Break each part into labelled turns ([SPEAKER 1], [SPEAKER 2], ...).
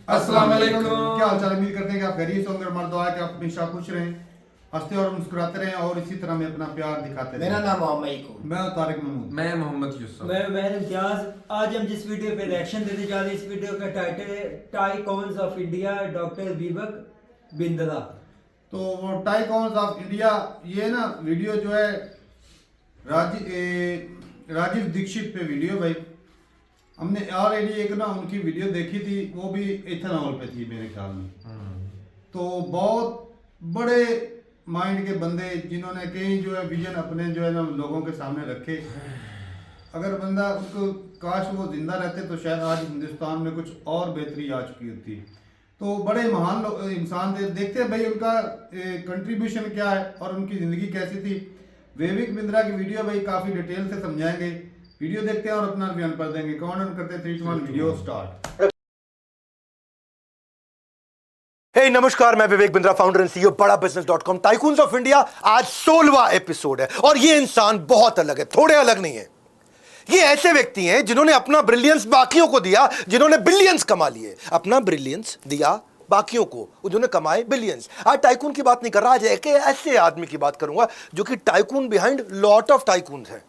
[SPEAKER 1] अस्सलाम वालेकुम।
[SPEAKER 2] क्या हाल चाल, उम्मीद करते हैं कि आप खैरियत से होंगे। हमारा दुआ है कि आप हमेशा खुश रहें, हंसते और मुस्कुराते रहें और इसी तरह में अपना प्यार दिखाते
[SPEAKER 1] मेरा
[SPEAKER 2] रहें।
[SPEAKER 1] नाम मोहम्मद इकू।
[SPEAKER 2] मैं हूं तारिक महमूद।
[SPEAKER 3] मैं मोहम्मद यूसुफ।
[SPEAKER 4] मैं इम्तियाज। आज हम जिस वीडियो पे रिएक्शन देने जा रहे हैं, इस वीडियो का टाइटल है टाइकॉन्स ऑफ इंडिया, डॉक्टर दीपक बिंद्रा।
[SPEAKER 2] तो वो टाइकॉन्स ऑफ इंडिया, ये ना वीडियो जो है राजीव दीक्षित पे वीडियो भाई। हमने ऑलरेडी एक ना उनकी वीडियो देखी थी, वो भी इथेनॉल पे थी मेरे ख्याल में। तो बहुत बड़े माइंड के बंदे जिन्होंने कई जो है विजन अपने जो है ना लोगों के सामने रखे। अगर बंदा उसको काश वो जिंदा रहते तो शायद आज हिंदुस्तान में कुछ और बेहतरी आ चुकी होती। तो बड़े महान इंसान थे। देखते हैं भाई उनका कंट्रीब्यूशन क्या है और उनकी ज़िंदगी कैसी थी। वेविक बिंद्रा की वीडियो भाई काफ़ी डिटेल से समझाएंगे। वीडियो देखते हैं और अपना रिव्यू पर देंगे। कमेंट करते हैं 3 2 1 वीडियो स्टार्ट।
[SPEAKER 5] हे नमस्कार, मैं Vivek Bindra, founder and CEO बड़ा बिजनेस.com। टाइकून्स ऑफ इंडिया आज 16वां एपिसोड है और ये इंसान बहुत अलग है, थोड़े अलग नहीं है। ये ऐसे व्यक्ति हैं जिन्होंने अपना ब्रिलियंस बाकियों को दिया, जिन्होंने बिलियंस कमा लिए। अपना ब्रिलियंस दिया बाकियों को, उन्होंने कमाए बिलियंस। आज टाइकून की बात नहीं कर रहा, आज एक ऐसे आदमी की बात करूंगा जो कि tycoon behind lot of tycoon है,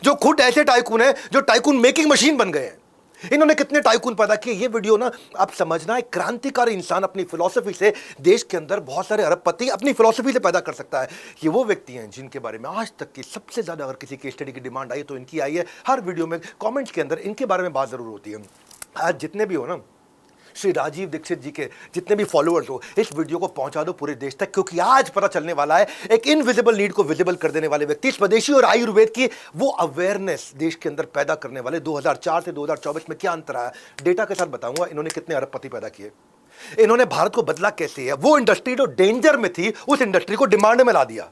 [SPEAKER 5] जो खुद ऐसे टाइकून है जो टाइकून मेकिंग मशीन बन गए हैं। इन्होंने कितने टाइकून पैदा किए, ये वीडियो ना आप समझना, एक क्रांतिकारी इंसान अपनी फिलॉसफी से देश के अंदर बहुत सारे अरबपति अपनी फिलॉसफी से पैदा कर सकता है। ये वो व्यक्ति हैं जिनके बारे में आज तक की सबसे ज्यादा अगर किसी केस स्टडी की डिमांड आई तो इनकी आई है। हर वीडियो में कमेंट्स के अंदर इनके बारे में बात जरूर होती है। आज जितने भी हो ना, श्री राजीव दीक्षित जी के जितने भी फॉलोअर्स हो, इस वीडियो को पहुंचा दो पूरे देश तक, क्योंकि आज पता चलने वाला है एक इनविजिबल नीड को विजिबल कर देने वाले व्यक्ति, स्वदेशी और आयुर्वेद की वो अवेयरनेस देश के अंदर पैदा करने वाले। 2004 से 2024 में क्या अंतर आया, डेटा के साथ बताऊंगा। इन्होंने कितने अरबपति पैदा किए, इन्होंने भारत को बदला कैसे है। वो इंडस्ट्री जो डेंजर में थी, उस इंडस्ट्री को डिमांड में ला दिया।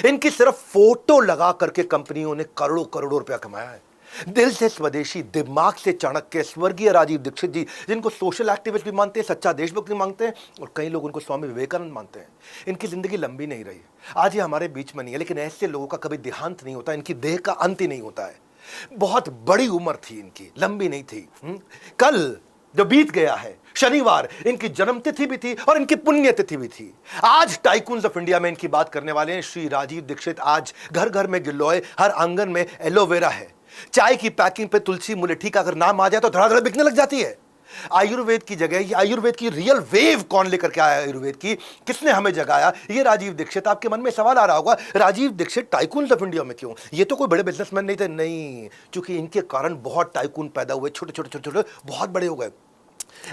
[SPEAKER 5] इनकी सिर्फ फोटो लगा करके कंपनियों ने करोड़ों करोड़ों रुपया कमाया है। दिल से स्वदेशी, दिमाग से चाणक्य, स्वर्गीय राजीव दीक्षित जी, जिनको सोशल एक्टिविस्ट भी मानते हैं, सच्चा देशभक्त भी मानते हैं और कई लोग उनको स्वामी विवेकानंद मानते हैं। इनकी जिंदगी लंबी नहीं रही, आज ये हमारे बीच में नहीं है, लेकिन ऐसे लोगों का कभी देहांत नहीं होता, इनकी देह का अंत ही नहीं होता है। बहुत बड़ी उम्र थी इनकी, लंबी नहीं थी। कल जो बीत गया है शनिवार, इनकी जन्मतिथि भी थी और इनकी पुण्यतिथि भी थी। आज टाइकून्स ऑफ इंडिया में इनकी बात करने वाले हैं श्री राजीव दीक्षित। आज घर घर में गिलोय, हर आंगन में एलोवेरा है। चाय की पैकिंग पे तुलसी मुलेठी का अगर नाम आ जाए तो धड़ाधड़ बिकने लग जाती है। आयुर्वेद की जगह, ये आयुर्वेद की रियल वेव कौन लेकर के आया, आयुर्वेद की किसने हमें जगाया, ये राजीव दीक्षित। आपके मन में सवाल आ रहा होगा, Rajiv Dixit tycoons of India में क्यों? ये तो कोई बड़े बिजनेसमैन नहीं थे। नहीं, क्योंकि इनके कारण बहुत टाइकून पैदा हुए, छोटे छोटे छोटे छोटे बहुत बड़े हो गए।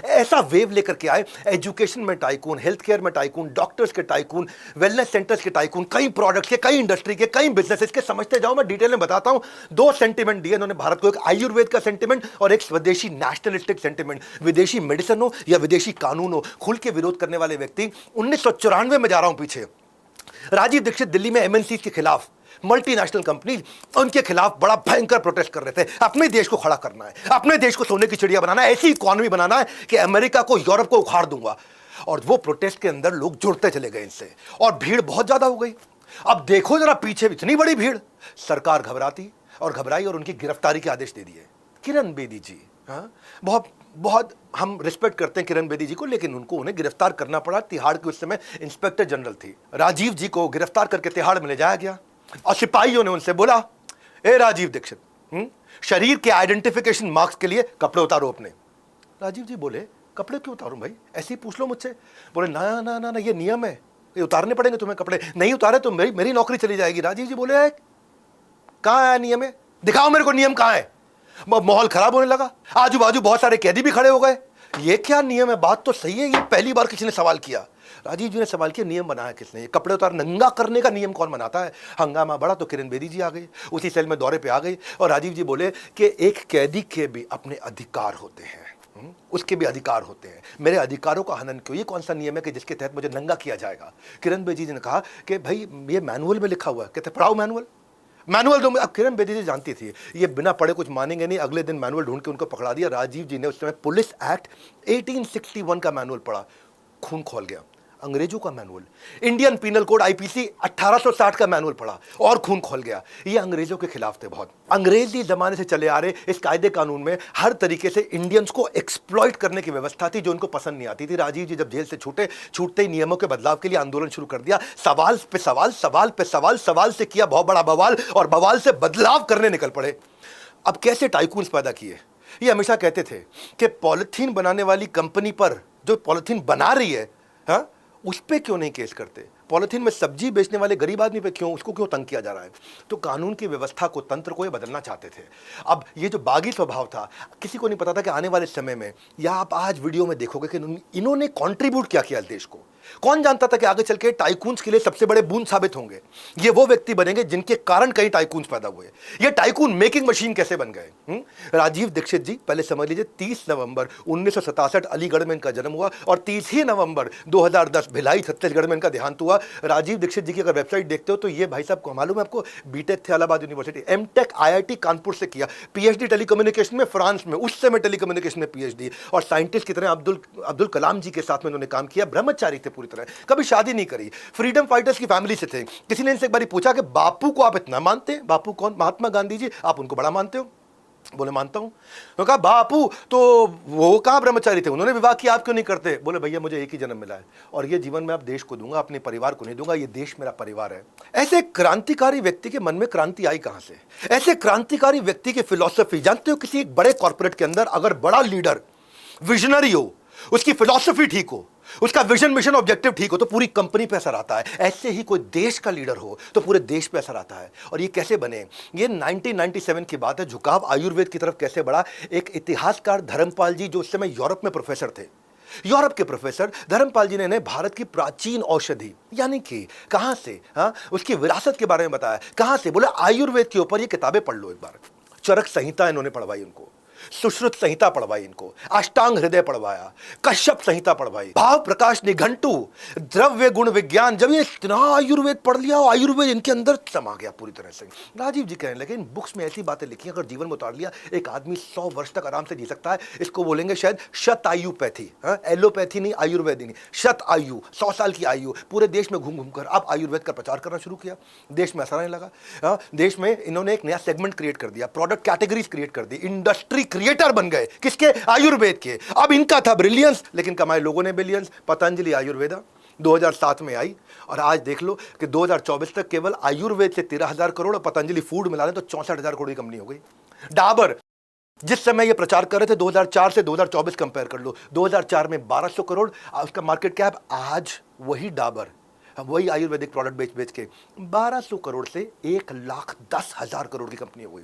[SPEAKER 5] ऐसा वेव लेकर के आए, एजुकेशन में टाइकून, हेल्थ केयर में टाइकून, डॉक्टर्स के टाइकून, वेलनेस सेंटर्स के टाइकून, कई प्रोडक्ट्स के, कई इंडस्ट्री के, कई बिजनेसेस के। समझते जाओ, मैं डिटेल में बताता हूं। 2 सेंटिमेंट दिए इन्होंने भारत को, एक आयुर्वेद का सेंटिमेंट और एक स्वदेशी नेशनलिस्टिक सेंटिमेंट। विदेशी मेडिसिन हो या विदेशी कानून हो, खुल के विरोध करने वाले व्यक्ति। 1994 में जा रहा हूं पीछे, राजीव दीक्षित दिल्ली में एमएनसी के खिलाफ, मल्टीनेशनल कंपनी, उनके खिलाफ बड़ा भयंकर प्रोटेस्ट कर रहे थे। अपने देश को खड़ा करना है, अपने देश को सोने की चिड़िया बनाना है, ऐसी इकोनॉमी बनाना है कि अमेरिका को, यूरोप को उखाड़ दूंगा। और वो प्रोटेस्ट के अंदर लोग जुड़ते चले गए इनसे और भीड़ बहुत ज्यादा हो गई। अब देखो जरा पीछे, इतनी बड़ी भीड़, सरकार घबराई और उनकी गिरफ्तारी के आदेश दे दिए। किरण बेदी जी, हाँ, बहुत हम रिस्पेक्ट करते हैं किरण बेदी जी को, लेकिन उन्हें गिरफ्तार करना पड़ा। तिहाड़ के उस समय इंस्पेक्टर जनरल थी। राजीव जी को गिरफ्तार करके तिहाड़ में ले जाया गया और सिपाहियों ने उनसे बोला, ए राजीव दीक्षित, शरीर के आइडेंटिफिकेशन मार्क्स के लिए कपड़े उतारो अपने। राजीव जी बोले, कपड़े क्यों उतारूं भाई, ऐसे ही पूछ लो मुझसे। बोले, ना ना ना ना, ये नियम है, ये उतारने पड़ेंगे तुम्हें कपड़े, नहीं उतारे तो मेरी नौकरी चली जाएगी। राजीव जी बोले, कहाँ है नियम है, दिखाओ मेरे को नियम कहाँ है। माहौल खराब होने लगा, आजू बाजू बहुत सारे कैदी भी खड़े हो गए। ये क्या नियम है, बात तो सही है, ये पहली बार किसी ने सवाल किया। राजीव जी ने सवाल किया, नियम बनाया किसने, ये कपड़े उतार नंगा करने का नियम कौन बनाता है। हंगामा बढ़ा तो किरण बेदी जी आ गई, उसी सेल में दौरे पे आ गई और राजीव जी बोले कि एक कैदी के भी अपने अधिकार होते हैं, उसके भी अधिकार होते हैं, मेरे अधिकारों का हनन क्यों, ये कौन सा नियम है कि जिसके तहत मुझे नंगा किया जाएगा। किरण बेदी जी ने कहा कि भाई ये मैनुअल में लिखा हुआ है। कहते पढ़ाओ मैनुअल दो। अब किरण बेदी जी जानती थी ये बिना पढ़े कुछ मानेंगे नहीं, अगले दिन मैनुअल ढूंढ के उनको पकड़ा दिया। राजीव जी ने उस समय पुलिस एक्ट 1861 का मैनुअल पढ़ा, खून खोल गया। अंग्रेजों का manual, Indian penal code IPC 1860 का मैनुअल पढ़ा और खून खोल गया। ये अंग्रेजों के खिलाफ थे बहुत। अंग्रेजी जमाने से चले आ रहे इस कायदे कानून में हर तरीके से इंडियंस को एक्सप्लॉइट करने की व्यवस्था थी जो उनको पसंद नहीं आती थी। राजीव जी जब जेल से छूटते ही नियमों के बदलाव के लिए आंदोलन शुरू कर दिया। सवाल पे सवाल, सवाल पे सवाल, सवाल से किया बहुत बड़ा बवाल और बवाल से बदलाव करने निकल पड़े। अब कैसे टाइकून्स पैदा किए? ये हमेशा कहते थे कि पॉलिथीन बनाने वाली कंपनी पर, जो पॉलिथीन बना रही है, हाँ, उस पे क्यों नहीं केस करते? पॉलिथीन में सब्जी बेचने वाले गरीब आदमी पे क्यों, उसको क्यों तंग किया जा रहा है? तो कानून की व्यवस्था को, तंत्र को ये बदलना चाहते थे। अब ये जो बागी स्वभाव था, किसी को नहीं पता था कि आने वाले समय में, या आप आज वीडियो में देखोगे कि इन्होंने कॉन्ट्रीब्यूट क्या किया देश को। कौन जानता था कि आगे चल के टाइकून्स के लिए सबसे बड़े बूंद साबित होंगे। ये वो व्यक्ति बनेंगे जिनके कारण कई टाइकून्स पैदा हुए। ये टाइकून मेकिंग मशीन कैसे बन गए? राजीव दीक्षित जी, पहले समझ लीजिए 30 नवंबर 1967 अलीगढ़ में इनका जन्म हुआ और 30 ही नवंबर 2010 भिलाई छत्तीसगढ़ में इनका देहांत हुआ। राजीव दीक्षित जी की अगर वेबसाइट देखते हो तो ये भाई साहब को मालूम है आपको, बीटेक थे Allahabad university, M Tech IIT Kanpur से किया, पीएचडी टेलीकम्युनिकेशन में फ्रांस में, उस समय टेलीकम्युनिकेशन में पीएचडी, और साइंटिस्ट की तरह अब्दुल कलाम जी के साथ में उन्होंने काम किया। ब्रह्मचारी थे पूरी तरह, कभी शादी नहीं करी, फ्रीडम फाइटर्स की फैमिली से थे। किसी ने इनसे एक बार पूछा कि बापू को आप इतना मानते हैं? बापू कौन? महात्मा गांधी जी। आप उनको बड़ा मानते हो? बोले मानता हूं। तो कहा बापू तो वो कहां ब्रह्मचारी थे, उन्होंने विवाह किया, आप क्यों नहीं करते? बोले भैया मुझे एक ही जन्म मिला है और ये जीवन में आप देश को दूंगा, अपने परिवार को नहीं दूंगा, ये देश मेरा परिवार है। ऐसे क्रांतिकारी व्यक्ति के मन में क्रांति आई कहां से? ऐसे क्रांतिकारी व्यक्ति की फिलॉसफी जानते हो, किसी एक बड़े कॉर्पोरेट के अंदर अगर बड़ा लीडर विजनरी हो, उसकी फिलॉसफी ठीक हो, उसका विजन मिशन ऑब्जेक्टिव ठीक हो, तो पूरी कंपनी पे असर आता है। ऐसे ही कोई देश का लीडर हो तो पूरे देश पे असर आता है। और ये कैसे बने? ये 1997 की बात है। झुकाव आयुर्वेद की तरफ कैसे बढ़ा? एक इतिहासकार धर्मपाल जी, जो उस समय यूरोप में प्रोफेसर थे, यूरोप के प्रोफेसर धर्मपाल जी ने भारत की प्राचीन औषधि यानी कि कहां से, हाँ, उसकी विरासत के बारे में बताया। कहां से? बोले आयुर्वेद के ऊपर ये किताबें पढ़ लो एक बार। चरक संहिता इन्होंने पढ़वाई उनको, सुश्रुत संहिता पढ़वाई इनको, अष्टांग हृदय पढ़वाया, कश्यप संहिता पढ़वाई, भाव प्रकाश निघंटु, द्रव्य गुण विज्ञान। जब ये इतना आयुर्वेद पढ़ लिया, आयुर्वेद इनके अंदर समा गया पूरी तरह से। राजीव जी कहने लगे इन बुक्स में ऐसी बातें लिखी, अगर जीवन में उतार लिया एक आदमी 100 वर्ष तक आराम से जी सकता है। इसको बोलेंगे शायद शतायुपैथी, एलोपैथी नहीं, आयुर्वेद नहीं, शत आयु, 100 साल की आयु। पूरे देश में घूम घूम कर अब आयुर्वेद का प्रचार करना शुरू किया। देश में असर आने लगा। देश में इन्होंने एक नया सेगमेंट क्रिएट कर दिया, प्रोडक्ट कैटेगरीज क्रिएट कर दी, इंडस्ट्री क्रिएटर बन गए। किसके? आयुर्वेद के। अब इनका था ब्रिलियंस, लेकिन कमाए लोगों ने बिलियंस। पतंजलि आयुर्वेदा 2007 में आई और आज देख लो कि 2024 तक केवल आयुर्वेद से 13,000 करोड़ और पतंजलि फूड मिला लें तो 64,000 करोड़ की कंपनी हो गई। डाबर जिस समय ये प्रचार कर रहे थे 2004 से 2024 कंपेयर कर लो, 2004 में 1200 करोड़ उसका मार्केट कैप। आज वही डाबर, वही आयुर्वेदिक प्रोडक्ट बेच के 1200 करोड़ से 1,10,000 करोड़ की कंपनी हो गई।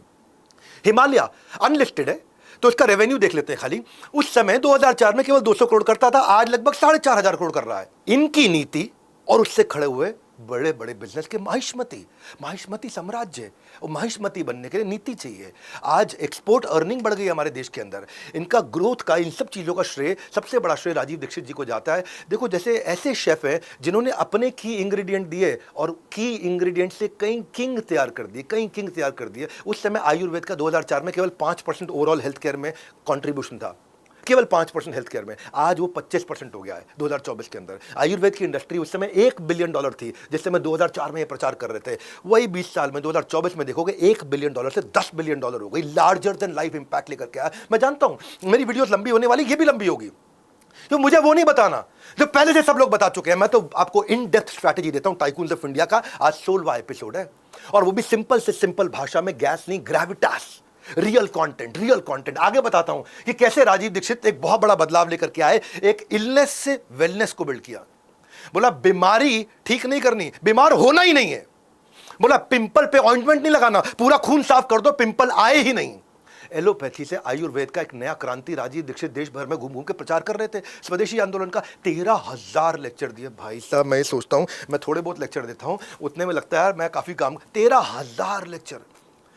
[SPEAKER 5] हिमालय अनलिस्टेड है तो इसका रेवेन्यू देख लेते हैं खाली। उस समय 2004 में केवल 200 करोड़ करता था, आज लगभग 4,500 करोड़ कर रहा है। इनकी नीति और उससे खड़े हुए बड़े बड़े बिजनेस के माहिष्मती साम्राज्य, और माहिष्मती बनने के लिए नीति चाहिए। आज एक्सपोर्ट अर्निंग बढ़ गई हमारे देश के अंदर। इनका ग्रोथ का, इन सब चीज़ों का श्रेय, सबसे बड़ा श्रेय राजीव दीक्षित जी को जाता है। देखो जैसे ऐसे शेफ हैं जिन्होंने अपने की इंग्रेडिएंट दिए और की इंग्रेडिएंट से कई किंग तैयार कर दिए। उस समय आयुर्वेद का 2004 में केवल 5% ओवरऑल हेल्थ केयर में कॉन्ट्रीब्यूशन था, केवल 5% हेल्थ केयर में। आज वो 25% हो गया है 2024 के अंदर। आयुर्वेद की इंडस्ट्री उस समय $1 बिलियन थी, जिस समय 2004 में ये प्रचार कर रहे थे। वही 20 साल में 2024 में देखोगे $1 बिलियन से $10 बिलियन हो गई। लार्जर देन लाइफ इंपैक्ट लेकर के आया। मैं जानता हूं मेरी वीडियोस लंबी होने वाली, ये भी लंबी होगी, तो मुझे वो नहीं बताना जो पहले से सब लोग बता चुके हैं। मैं तो आपको इन डेप्थ स्ट्रैटेजी देता हूं टाइकून्स ऑफ इंडिया का। आज 16वां एपिसोड है और वो भी सिंपल से सिंपल भाषा में, गैस नहीं, ग्रेविटास, रियल कंटेंट। आगे बताता हूं कि कैसे राजीव दीक्षित एक बहुत बड़ा बदलाव लेकर के आए, एक इलनेस से वेलनेस को बिल्ड किया। बोला बीमारी ठीक नहीं करनी, बीमार होना ही नहीं है। बोला पिंपल पे ऑइंटमेंट नहीं लगाना, पूरा खून साफ कर दो, पिंपल आए ही नहीं। एलोपैथी से आयुर्वेद का एक नया क्रांति राजीव दीक्षित देश भर में घूम घूम के प्रचार कर रहे थे। स्वदेशी आंदोलन का 13,000 लेक्चर दिए। भाई साहब मैं सोचता हूं मैं थोड़े बहुत लेक्चर देता हूं, उतने में लगता है यार मैं काफी काम। 13,000 लेक्चर।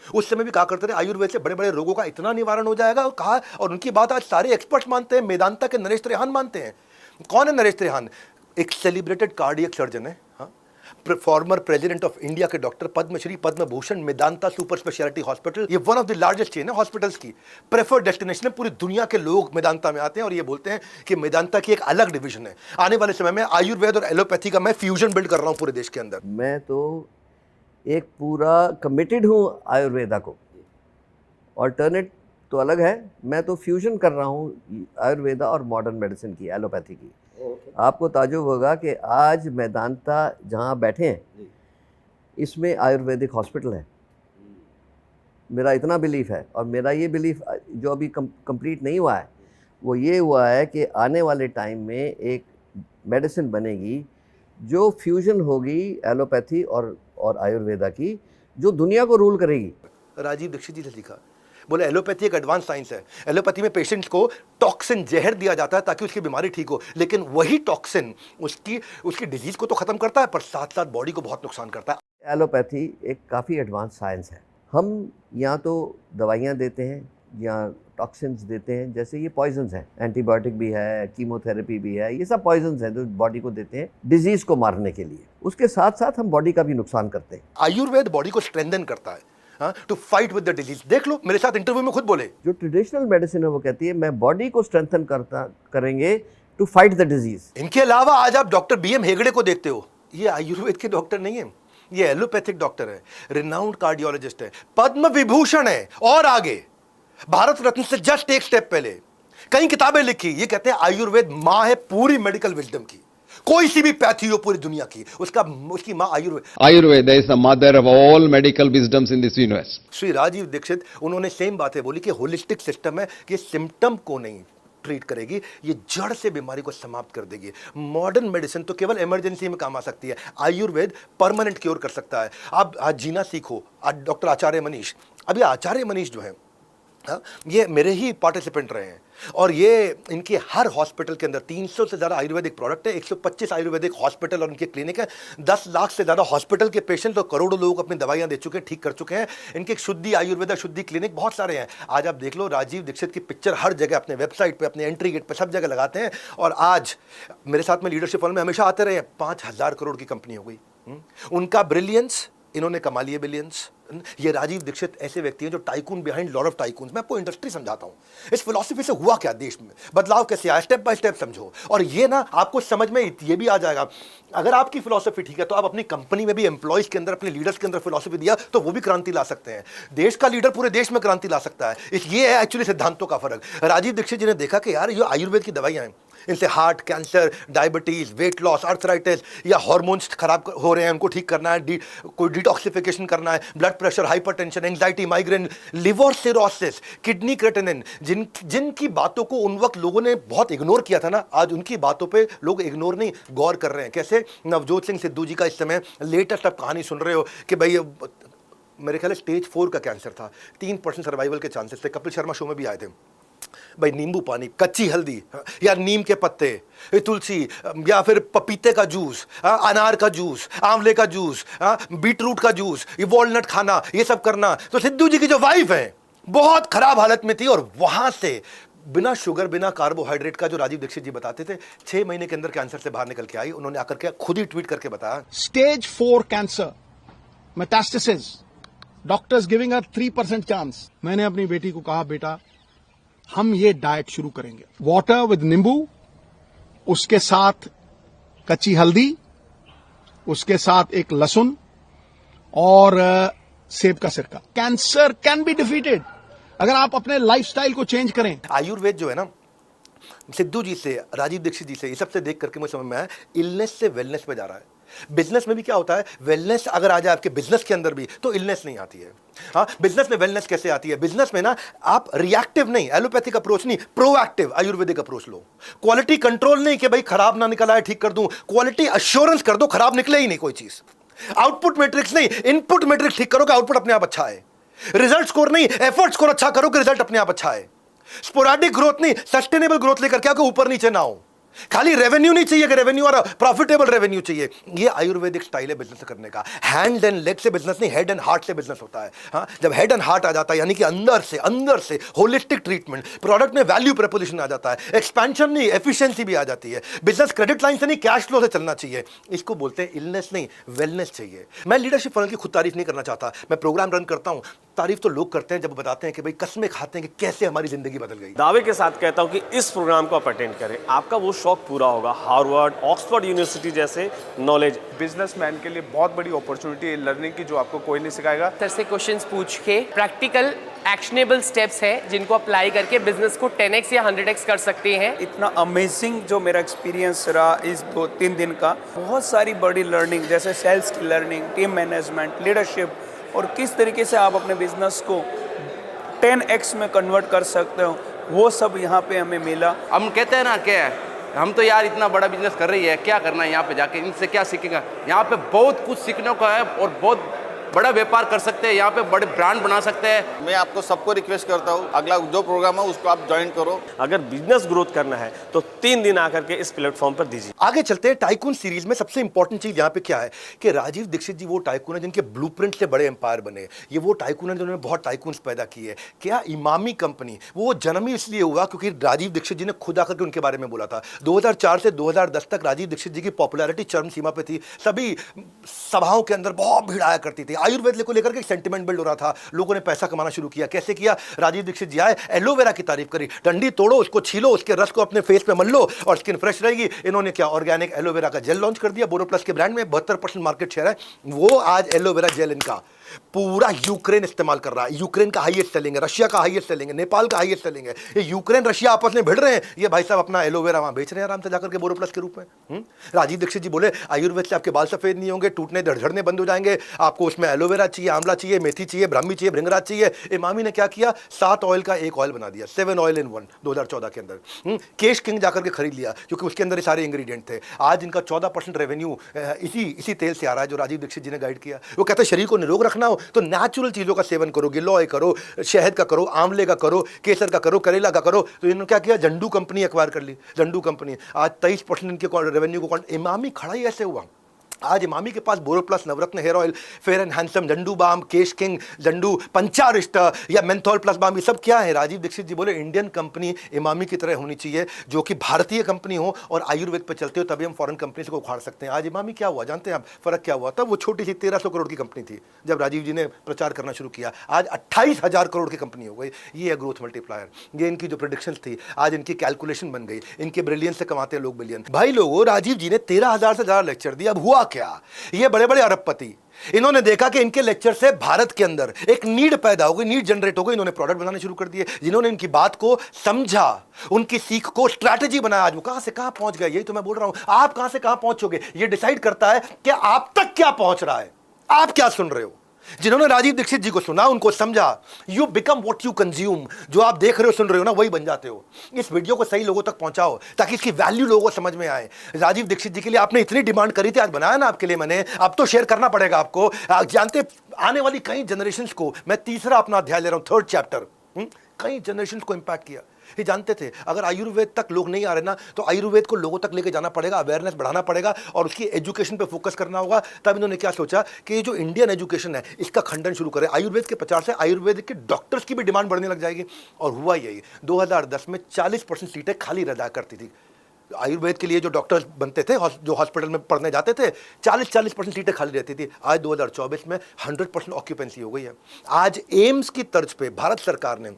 [SPEAKER 5] उस समय भी कहा करते थे आयुर्वेद से बड़े बड़े रोगों का इतना निवारण हो जाएगा, और कहा, और उनकी बात आज सारे एक्सपर्ट्स मानते हैं। मेदांता के नरेश त्रेहान मानते हैं। कौन है नरेश त्रेहान? एक सेलिब्रेटेड कार्डियक सर्जन है। हाँ, फॉर्मर प्रेसिडेंट ऑफ इंडिया के doctor, Padmashri, Padma Bhushan, Medanta super speciality hospital, ये one of the largest chain है हॉस्पिटल्स की, प्रेफर्ड डेस्टिनेशन है, पूरी दुनिया के लोग मेदांता में आते हैं और ये बोलते हैं कि मेदांता की एक अलग डिवीजन है। आने वाले समय में आयुर्वेद और एलोपैथी का मैं फ्यूजन बिल्ड कर रहा हूँ पूरे देश के अंदर।
[SPEAKER 1] मैं तो एक पूरा कमिटेड हूँ आयुर्वेदा को, ऑल्टरनेट तो अलग है, मैं तो फ्यूजन कर रहा हूँ आयुर्वेदा और मॉडर्न मेडिसिन की, एलोपैथी की। आपको ताजुब होगा कि आज मेदांता जहाँ बैठे हैं इसमें आयुर्वेदिक हॉस्पिटल है। मेरा इतना बिलीफ है, और मेरा ये बिलीफ जो अभी कंप्लीट नहीं हुआ है वो ये हुआ है कि आने वाले टाइम में एक मेडिसिन बनेगी जो फ्यूजन होगी एलोपैथी और आयुर्वेदा की, जो दुनिया को रूल करेगी।
[SPEAKER 5] राजीव दीक्षित जी से सीखा, बोले एलोपैथी एक एडवांस साइंस है। एलोपैथी में पेशेंट्स को टॉक्सिन, जहर दिया जाता है ताकि उसकी बीमारी ठीक हो, लेकिन वही टॉक्सिन उसकी डिजीज को तो खत्म करता है पर साथ साथ बॉडी को बहुत नुकसान करता है।
[SPEAKER 1] एलोपैथी एक काफ़ी एडवांस साइंस है। हम यहाँ तो दवाइयाँ देते हैं या टॉक्सिन्स देते हैं, जैसे ये पॉइजन्स हैं, एंटीबायोटिक भी है, कीमोथेरेपी भी है, ये सब पॉइजन्स हैं जो बॉडी को देते हैं डिजीज़ को मारने के लिए। उसके साथ साथ हम बॉडी का भी नुकसान करते हैं।
[SPEAKER 5] आयुर्वेद बॉडी को स्ट्रेंथन करता है to fight with the disease. देख लो, मेरे साथ इंटरव्यू में खुद बोले,
[SPEAKER 1] जो ट्रेडिशनल मेडिसिन है वो कहती है मैं बॉडी को स्ट्रेंथन करेंगे टू फाइट द डिजीज।
[SPEAKER 5] इनके अलावा आज आप डॉक्टर BM हेगड़े को देखते हो, ये आयुर्वेद के डॉक्टर नहीं है, ये एलोपैथिक डॉक्टर है, रिनाउंड कार्डियोलॉजिस्ट है, पद्म विभूषण है, और आगे भारत रत्न से जस्ट एक स्टेप पहले कई किताबें लिखी। ये कहते हैं आयुर्वेद माँ है पूरी मेडिकल विजडम की, कोई सी भी पैथी हो पूरी दुनिया की, उसकी माँ Ayurveda.
[SPEAKER 3] Ayurveda is the mother of all medical wisdoms in this universe.
[SPEAKER 5] Shri Rajiv Dixit, उन्होंने सेम बातें बोली कि होलिस्टिक सिस्टम है कि सिम्टम को नहीं ट्रीट करेगी, ये जड़ से बीमारी को समाप्त कर देगी। मॉडर्न मेडिसिन तो केवल इमरजेंसी में काम आ सकती है, आयुर्वेद परमानेंट क्योर कर सकता है। आप आज जीना सीखो। आज डॉक्टर आचार्य मनीष, अभी आचार्य मनीष जो है ये मेरे ही पार्टिसिपेंट रहे हैं, और ये इनके हर हॉस्पिटल के अंदर 300 से ज़्यादा आयुर्वेदिक प्रोडक्ट है, 125 आयुर्वेदिक हॉस्पिटल और उनके क्लिनिक है, 10 लाख से ज़्यादा हॉस्पिटल के पेशेंट और करोड़ों लोग अपनी दवाइयां दे चुके हैं, ठीक कर चुके हैं। इनके शुद्धि आयुर्वेदा शुद्धि क्लिनिक बहुत सारे हैं। आज आप देख लो, राजीव दीक्षित की पिक्चर हर जगह, अपने वेबसाइट पर, अपने एंट्री गेट पर, सब जगह लगाते हैं। और आज मेरे साथ में लीडरशिप फॉल में हमेशा आते रहे, 5000 करोड़ की कंपनी हो गई। उनका ब्रिलियंस, इन्होंने कमा लिए बिलियंस। ये राजीव दीक्षित ऐसे व्यक्ति हैं जो tycoon behind lot of tycoons. मैं आपको इंडस्ट्री समझाता हूं, इस फिलॉसफी से हुआ क्या देश में, बदलाव कैसे आया, स्टेप बाय स्टेप समझो, और ये ना आपको समझ में ये भी आ जाएगा। अगर आपकी फिलॉसफी ठीक है तो आप अपनी कंपनी में भी एम्प्लॉयज के अंदर, अपने लीडर्स के अंदर फिलॉसफी दिया तो वो भी क्रांति ला सकते हैं। देश का लीडर पूरे देश में क्रांति ला सकता है। ये है एक्चुअली सिद्धांतों का फर्क। राजीव दीक्षित जी ने देखा कि यार ये आयुर्वेद की दवाइयां हैं, इनसे heart, cancer, diabetes, weight loss, arthritis या हार्मोन्स खराब हो रहे हैं, उनको ठीक करना है, कोई डिटॉक्सिफिकेशन करना है, blood pressure, hypertension, anxiety, migraine, liver cirrhosis, kidney creatinine, जिनकी बातों को उन वक्त लोगों ने बहुत इग्नोर किया था ना, आज उनकी बातों पे लोग इग्नोर नहीं गौर कर रहे हैं। कैसे नवजोत सिंह सिद्धू जी का इस समय लेटेस्ट आप कहानी सुन रहे हो कि भाई मेरे ख्याल स्टेज 4 का कैंसर था, 3% सर्वाइवल के चांसेस थे। कपिल शर्मा शो में भी आए थे। भाई नींबू पानी, कच्ची हल्दी या नीम के पत्ते, तुलसी, या फिर पपीते का जूस, अनार का जूस, आंवले का जूस, बीटरूट का जूस, ये वॉलनट खाना, ये सब करना। तो सिद्धू जी की जो वाइफ है बहुत खराब हालत में थी, और वहां से बिना शुगर, बिना कार्बोहाइड्रेट का, जो राजीव दीक्षित जी बताते थे, 6 महीने के अंदर कैंसर से बाहर निकल के आई। उन्होंने आकर के खुद ही ट्वीट करके बताया,
[SPEAKER 6] stage 4 cancer, metastasis, doctors giving her 3% chance. मैंने अपनी बेटी को कहा, बेटा हम ये डाइट शुरू करेंगे, वाटर विद नींबू, उसके साथ कच्ची हल्दी, उसके साथ एक लहसुन और सेब का सिरका। कैंसर कैन बी डिफीटेड अगर आप अपने लाइफस्टाइल को चेंज करें।
[SPEAKER 5] आयुर्वेद जो है ना, सिद्धू जी से, राजीव दीक्षित जी से, ये सबसे देख करके मुझे समझ में आया, इलनेस से वेलनेस पे जा रहा है। बिजनेस में भी क्या होता है, वेलनेस अगर आ जाए आपके बिजनेस के अंदर भी तो इलनेस नहीं आती है। हाँ, बिजनेस में वेलनेस कैसे आती है? बिजनेस में ना आप रिएक्टिव नहीं, एलोपैथिक अप्रोच नहीं, प्रोएक्टिव आयुर्वेदिक अप्रोच लो। क्वालिटी कंट्रोल नहीं कि भाई खराब ना निकला है ठीक कर दूं, क्वालिटी अश्योरेंस कर दो, खराब निकले ही नहीं कोई चीज। आउटपुट मैट्रिक्स नहीं, इनपुट मैट्रिक्स ठीक करो कि आउटपुट अपने आप अच्छा है। रिजल्ट स्कोर नहीं, एफर्ट स्कोर अच्छा करो कि रिजल्ट अपने आप अच्छा है। स्पोराडिक ग्रोथ नहीं, सस्टेनेबल ग्रोथ लेकर क्या ऊपर नीचे ना हो। खाली रेवेन्यू नहीं चाहिए कि रेवेन्यू और प्रॉफिटेबल रेवेन्यू चाहिए। ये आयुर्वेदिक स्टाइल है बिजनेस करने का। हैंड एंड लेग से बिजनेस नहीं, हेड एंड हार्ट से बिजनेस होता है। हाँ, जब हेड एंड हार्ट आ जाता है, यानी कि अंदर से होलिस्टिक ट्रीटमेंट, प्रोडक्ट में वैल्यू प्रपोजिशन आ जाता है, एक्सपेंशन नहीं एफिशिएंसी भी आ जाती है। बिजनेस क्रेडिट लाइन से नहीं, कैश फ्लो से चलना चाहिए। इसको बोलते हैं इलनेस नहीं, वेलनेस चाहिए। मैं लीडरशिप फनल की खुद तारीफ नहीं करना चाहता, मैं प्रोग्राम रन करता हूं। तारीफ तो लोग करते हैं जब बताते हैं कि भाई कसमें खाते हैं कि कैसे हमारी जिंदगी बदल गई।
[SPEAKER 7] दावे के साथ कहता हूं कि इस प्रोग्राम को आप अटेंड करें, आपका वो शौक पूरा होगा। हार्वर्ड, ऑक्सफोर्ड यूनिवर्सिटी जैसे नॉलेज।
[SPEAKER 8] बिजनेसमैन के लिए बहुत बड़ी अपॉर्चुनिटी है लर्निंग की, जो आपको कोई नहीं सिखाएगा।
[SPEAKER 9] सर से क्वेश्चंस पूछ के प्रैक्टिकल एक्शनेबल स्टेप्स है जिनको अप्लाई करके बिजनेस को 10x या 100x कर सकते हैं।
[SPEAKER 10] इतना अमेजिंग जो मेरा एक्सपीरियंस रहा इस 2-3 दिन का, बहुत सारी बड़ी लर्निंग, जैसे सेल्स की लर्निंग, टीम मैनेजमेंट, लीडरशिप, और किस तरीके से आप अपने बिजनेस को 10x में कन्वर्ट कर सकते हो, वो सब यहाँ पे हमें मिला।
[SPEAKER 11] हम कहते हैं ना क्या है, हम तो यार इतना बड़ा बिजनेस कर रही है, क्या करना है यहाँ पे जाके, इनसे क्या सीखेगा। यहाँ पे बहुत कुछ सीखने को है और बहुत बड़ा व्यापार कर सकते हैं, यहाँ पे बड़े ब्रांड बना सकते हैं।
[SPEAKER 12] मैं आपको सबको रिक्वेस्ट करता हूँ, अगला जो प्रोग्राम है उसको आप ज्वाइन करो।
[SPEAKER 7] अगर बिजनेस ग्रोथ करना है तो 3 दिन आकर के इस प्लेटफॉर्म पर दीजिए।
[SPEAKER 5] आगे चलते हैं। टाइकून सीरीज में सबसे इंपॉर्टेंट चीज यहाँ पे क्या है कि राजीव दीक्षित जी वो टाइकून है जिनके ब्लूप्रिंट से बड़े एम्पायर बने। ये वो टाइकून है जिन्होंने बहुत टाइकून्स पैदा किए। क्या इमामी कंपनी वो जन्म ही इसलिए हुआ क्योंकि राजीव दीक्षित जी ने खुद आकर के उनके बारे में बोला था। 2004 से 2010 तक राजीव दीक्षित जी की पॉपुलैरिटी चरम सीमा पे थी। सभी सभाओं के अंदर बहुत भीड़ आया करती थी। आयुर्वेद को लेकर सेंटिमेंट बिल्ड हो रहा था, लोगों ने पैसा कमाना शुरू किया। कैसे किया? राजीव दीक्षित जी आए, एलोवेरा की तारीफ करी, डंडी तोड़ो, उसको छीलो, उसके रस को अपने फेस पे मल लो और स्किन फ्रेश रहेगी। इन्होंने क्या ऑर्गेनिक एलोवेरा का जेल लॉन्च कर दिया। बोरोप्लस के ब्रांड में 72% मार्केट शेयर है। वो आज एलोवेरा जेल इनका पूरा यूक्रेन इस्तेमाल कर रहा है। यूक्रेन का हाईएस्ट सेलिंग है, रशिया का हाईएस्ट सेलिंग है, नेपाल का हाईएस्ट सेलिंग है। ये यूक्रेन रशिया आपस में भिड़ रहे हैं, ये भाई साहब अपना एलोवेरा वहां बेच रहे हैं आराम से जाकर के बोरोप्लस के रूप में। राजीव दीक्षित जी बोले आयुर्वेद से आपके बाल सफेद नहीं होंगे, टूटने झड़ने बंद हो जाएंगे, आपको उसमें एलोवेरा चाहिए, आंवला चाहिए, मेथी चाहिए, ब्राह्मी चाहिए, भृंगराज चाहिए। इमामी ने क्या किया? 7 ऑयल का एक ऑयल बना दिया, 7 ऑयल इन 1 2014 के अंदर। केश किंग जाकर के खरीद लिया क्योंकि उसके अंदर सारे इंग्रेडिएंट थे। आज इनका 14% रेवेन्यू इसी तेल से आ रहा है जो राजीव दीक्षित जी ने गाइड किया। वो कहते हैं शरीर को निरोग रखना हो तो नेचुरल चीजों का सेवन करो, गिलोय करो, शहद का करो, आंवले का करो, केसर का करो, करेला का करो। तो इन्होंने क्या किया? जंडू कंपनी एक्वायर कर ली। जंडू कंपनी आज 23% इनके रेवेन्यू को। इमामी खड़ा ही ऐसे हुआ। आज इमामी के पास Boroplus, Navratna hair oil, fair and handsome, Zandu balm, Kesh king, Zandu Pancharishta या मेंथोल प्लस बाम, ये सब क्या है? राजीव दीक्षित जी बोले इंडियन कंपनी इमामी की तरह होनी चाहिए, जो कि भारतीय कंपनी हो और आयुर्वेद पे चलते हो, तभी हम फॉरेन कंपनी से को उखाड़ सकते हैं। आज इमामी क्या हुआ जानते हैं आप? फर्क क्या हुआ? तब वो छोटी सी 1300 करोड़ की कंपनी थी जब राजीव जी ने प्रचार करना शुरू किया। आज 28,000 करोड़ की कंपनी हो गई। ये है ग्रोथ मल्टीप्लायर। ये इनकी जो प्रेडिक्शंस थी आज इनकी कैलकुलेशन बन गई। इनके ब्रिलियंस से कमाते हैं लोग बिलियन। भाई लोगों, राजीव जी ने 13,000 से ज्यादा लेक्चर दिया। अब हुआ क्या? ये बड़े बड़े अरबपति, इन्होंने देखा कि इनके लेक्चर से भारत के अंदर एक नीड पैदा हो गई, नीड जनरेट हो गई। इन्होंने प्रोडक्ट बनाने शुरू कर दिए। जिन्होंने इनकी बात को समझा, उनकी सीख को स्ट्रैटेजी बनाया, आज वो कहां से कहां पहुंच गए। यही तो मैं बोल रहा हूं, आप कहां से कहां पहुंचोगे ये डिसाइड करता है कि आप तक क्या पहुंच रहा है, आप क्या सुन रहे हो। जिन्होंने राजीव दीक्षित जी को सुना, उनको समझा, you become what you consume. जो आप देख रहे हो, सुन रहे हो ना, वही बन जाते हो। इस वीडियो को सही लोगों तक पहुंचाओ ताकि इसकी वैल्यू लोगों को समझ में आए। राजीव दीक्षित जी के लिए आपने इतनी डिमांड करी थी, आज बनाया ना आपके लिए मैंने, अब तो शेयर करना पड़ेगा आपको। आप जानते, आने वाली कई जनरेशंस को, मैं तीसरा अपना अध्याय ले रहा हूं, 3rd चैप्टर, कई जनरेशंस को इंपैक्ट किया। ये जानते थे अगर आयुर्वेद तक लोग नहीं आ रहे ना, तो आयुर्वेद को लोगों तक लेके जाना पड़ेगा, अवेयरनेस बढ़ाना पड़ेगा और उसकी एजुकेशन पे फोकस करना होगा। तब इन्होंने क्या सोचा कि ये जो इंडियन एजुकेशन है इसका खंडन शुरू करें। आयुर्वेद के प्रचार से आयुर्वेद के डॉक्टर्स की भी डिमांड बढ़ने लग जाएगी। और हुआ यही, 2010 में 40% सीटें खाली रह जाया करती थी। आयुर्वेद के लिए जो डॉक्टर्स बनते थे, जो हॉस्पिटल में पढ़ने जाते थे, 40% सीटें खाली रहती थी। आज 2024 में 100% ऑक्यूपेंसी हो गई है। आज एम्स की तर्ज पे भारत सरकार ने,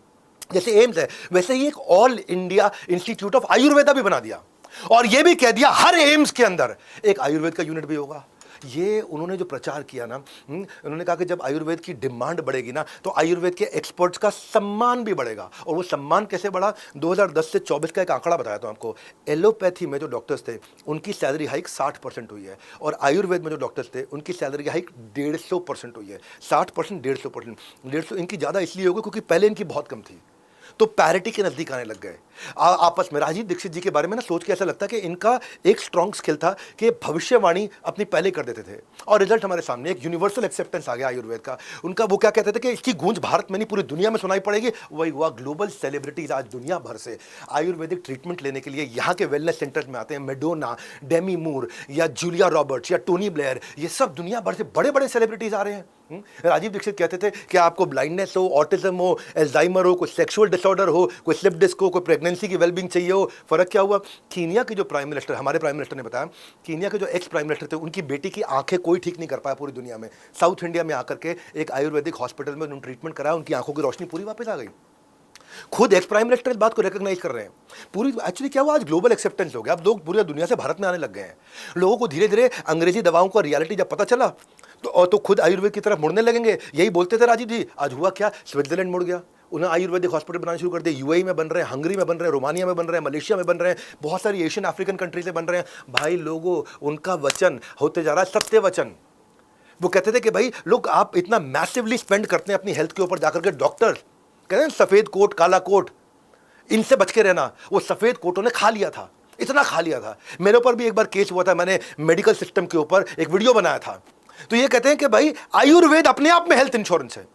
[SPEAKER 5] जैसे एम्स है वैसे ही एक all India institute of Ayurveda भी बना दिया और यह भी कह दिया हर एम्स के अंदर एक आयुर्वेद का यूनिट भी होगा। ये उन्होंने जो प्रचार किया ना, उन्होंने कहा कि जब आयुर्वेद की डिमांड बढ़ेगी ना, तो आयुर्वेद के एक्सपर्ट्स का सम्मान भी बढ़ेगा। और वो सम्मान कैसे बढ़ा? 2010 से 24 का एक आंकड़ा बताया था आपको। एलोपैथी में जो डॉक्टर्स थे उनकी सैलरी हाइक 60% हुई है और आयुर्वेद में जो डॉक्टर्स थे उनकी सैलरी हाइक 150% हुई है। 60%, 150%। 150 इनकी ज़्यादा इसलिए होगी क्योंकि पहले इनकी बहुत कम थी। तो पैरिटी के नजदीक आने लग गए आपस में। राजीव दीक्षित जी के बारे में ना सोच के ऐसा लगता है कि इनका एक स्ट्रॉन्ग स्किल था कि भविष्यवाणी अपनी पहले कर देते थे और रिजल्ट हमारे सामने, एक यूनिवर्सल एक्सेप्टेंस आ गया आयुर्वेद का। उनका वो क्या कहते थे कि इसकी गूंज भारत में नहीं पूरी दुनिया में सुनाई पड़ेगी। वही हुआ, ग्लोबल सेलिब्रिटीज आज दुनिया भर से आयुर्वेदिक ट्रीटमेंट लेने के लिए यहाँ के वेलनेस सेंटर्स में आते हैं। मेडोना, डेमी मूर या जूलिया रॉबर्ट्स या टोनी ब्लेयर, ये सब दुनिया भर से बड़े बड़े सेलिब्रिटीज आ रहे हैं। राजीव दीक्षित कहते थे कि आपको ब्लाइंडनेस हो, ऑटिज्म हो, एल्जाइमर हो, कोई सेक्सुअल डिसऑर्डर हो, कोई स्लिप डिस्क हो, कोई प्रेगनेंसी की वेलबींग चाहिए हो। फर्क क्या हुआ, कीनिया के जो प्राइम मिनिस्टर, हमारे प्राइम मिनिस्टर ने बताया, कीनिया के जो एक्स प्राइम मिनिस्टर थे, उनकी बेटी की आंखें कोई ठीक नहीं कर पाया पूरी दुनिया में। साउथ इंडिया में आकर के एक आयुर्वेदिक हॉस्पिटल में उन्होंने ट्रीटमेंट कराया, उनकी आंखों की रोशनी पूरी वापस आ गई। खुद एक्स प्राइम मिनिस्टर इस बात को रिकॉग्नाइज कर रहे हैं। पूरी एक्चुअली क्या हुआ, आज ग्लोबल एक्सेप्टेंस हो गया। अब लोग पूरी दुनिया से भारत में आने लग गए हैं। लोगों को धीरे धीरे अंग्रेजी दवाओं का रियलिटी जब पता चला तो खुद आयुर्वेद की तरफ मुड़ने लगेंगे। यही बोलते थे राजीव जी। आज हुआ क्या, स्विट्जरलैंड मुड़ गया, उन्हें आयुर्वेदिक हॉस्पिटल बनाना शुरू कर दिए। यूएई में बन रहे हैं, हंगरी में बन रहे हैं, रोमानिया में बन रहे हैं, मलेशिया में बन रहे हैं, बहुत सारी एशियन अफ्रीकन कंट्रीज में बन रहे हैं। भाई लोगों, उनका वचन होते जा रहा है सत्य वचन। वो कहते थे कि भाई लोग, आप इतना मैसिवली स्पेंड करते हैं अपनी हेल्थ के ऊपर जाकर के। डॉक्टर कहते हैं सफेद कोट काला कोट, इनसे बच के रहना। वो सफेद कोटों ने खा लिया था, इतना खा लिया था। मेरे ऊपर भी एक बार केस हुआ था, मैंने मेडिकल सिस्टम के ऊपर एक वीडियो बनाया था। तो ये कहते हैं कि भाई आयुर्वेद अपने आप में हेल्थ इंश्योरेंस है,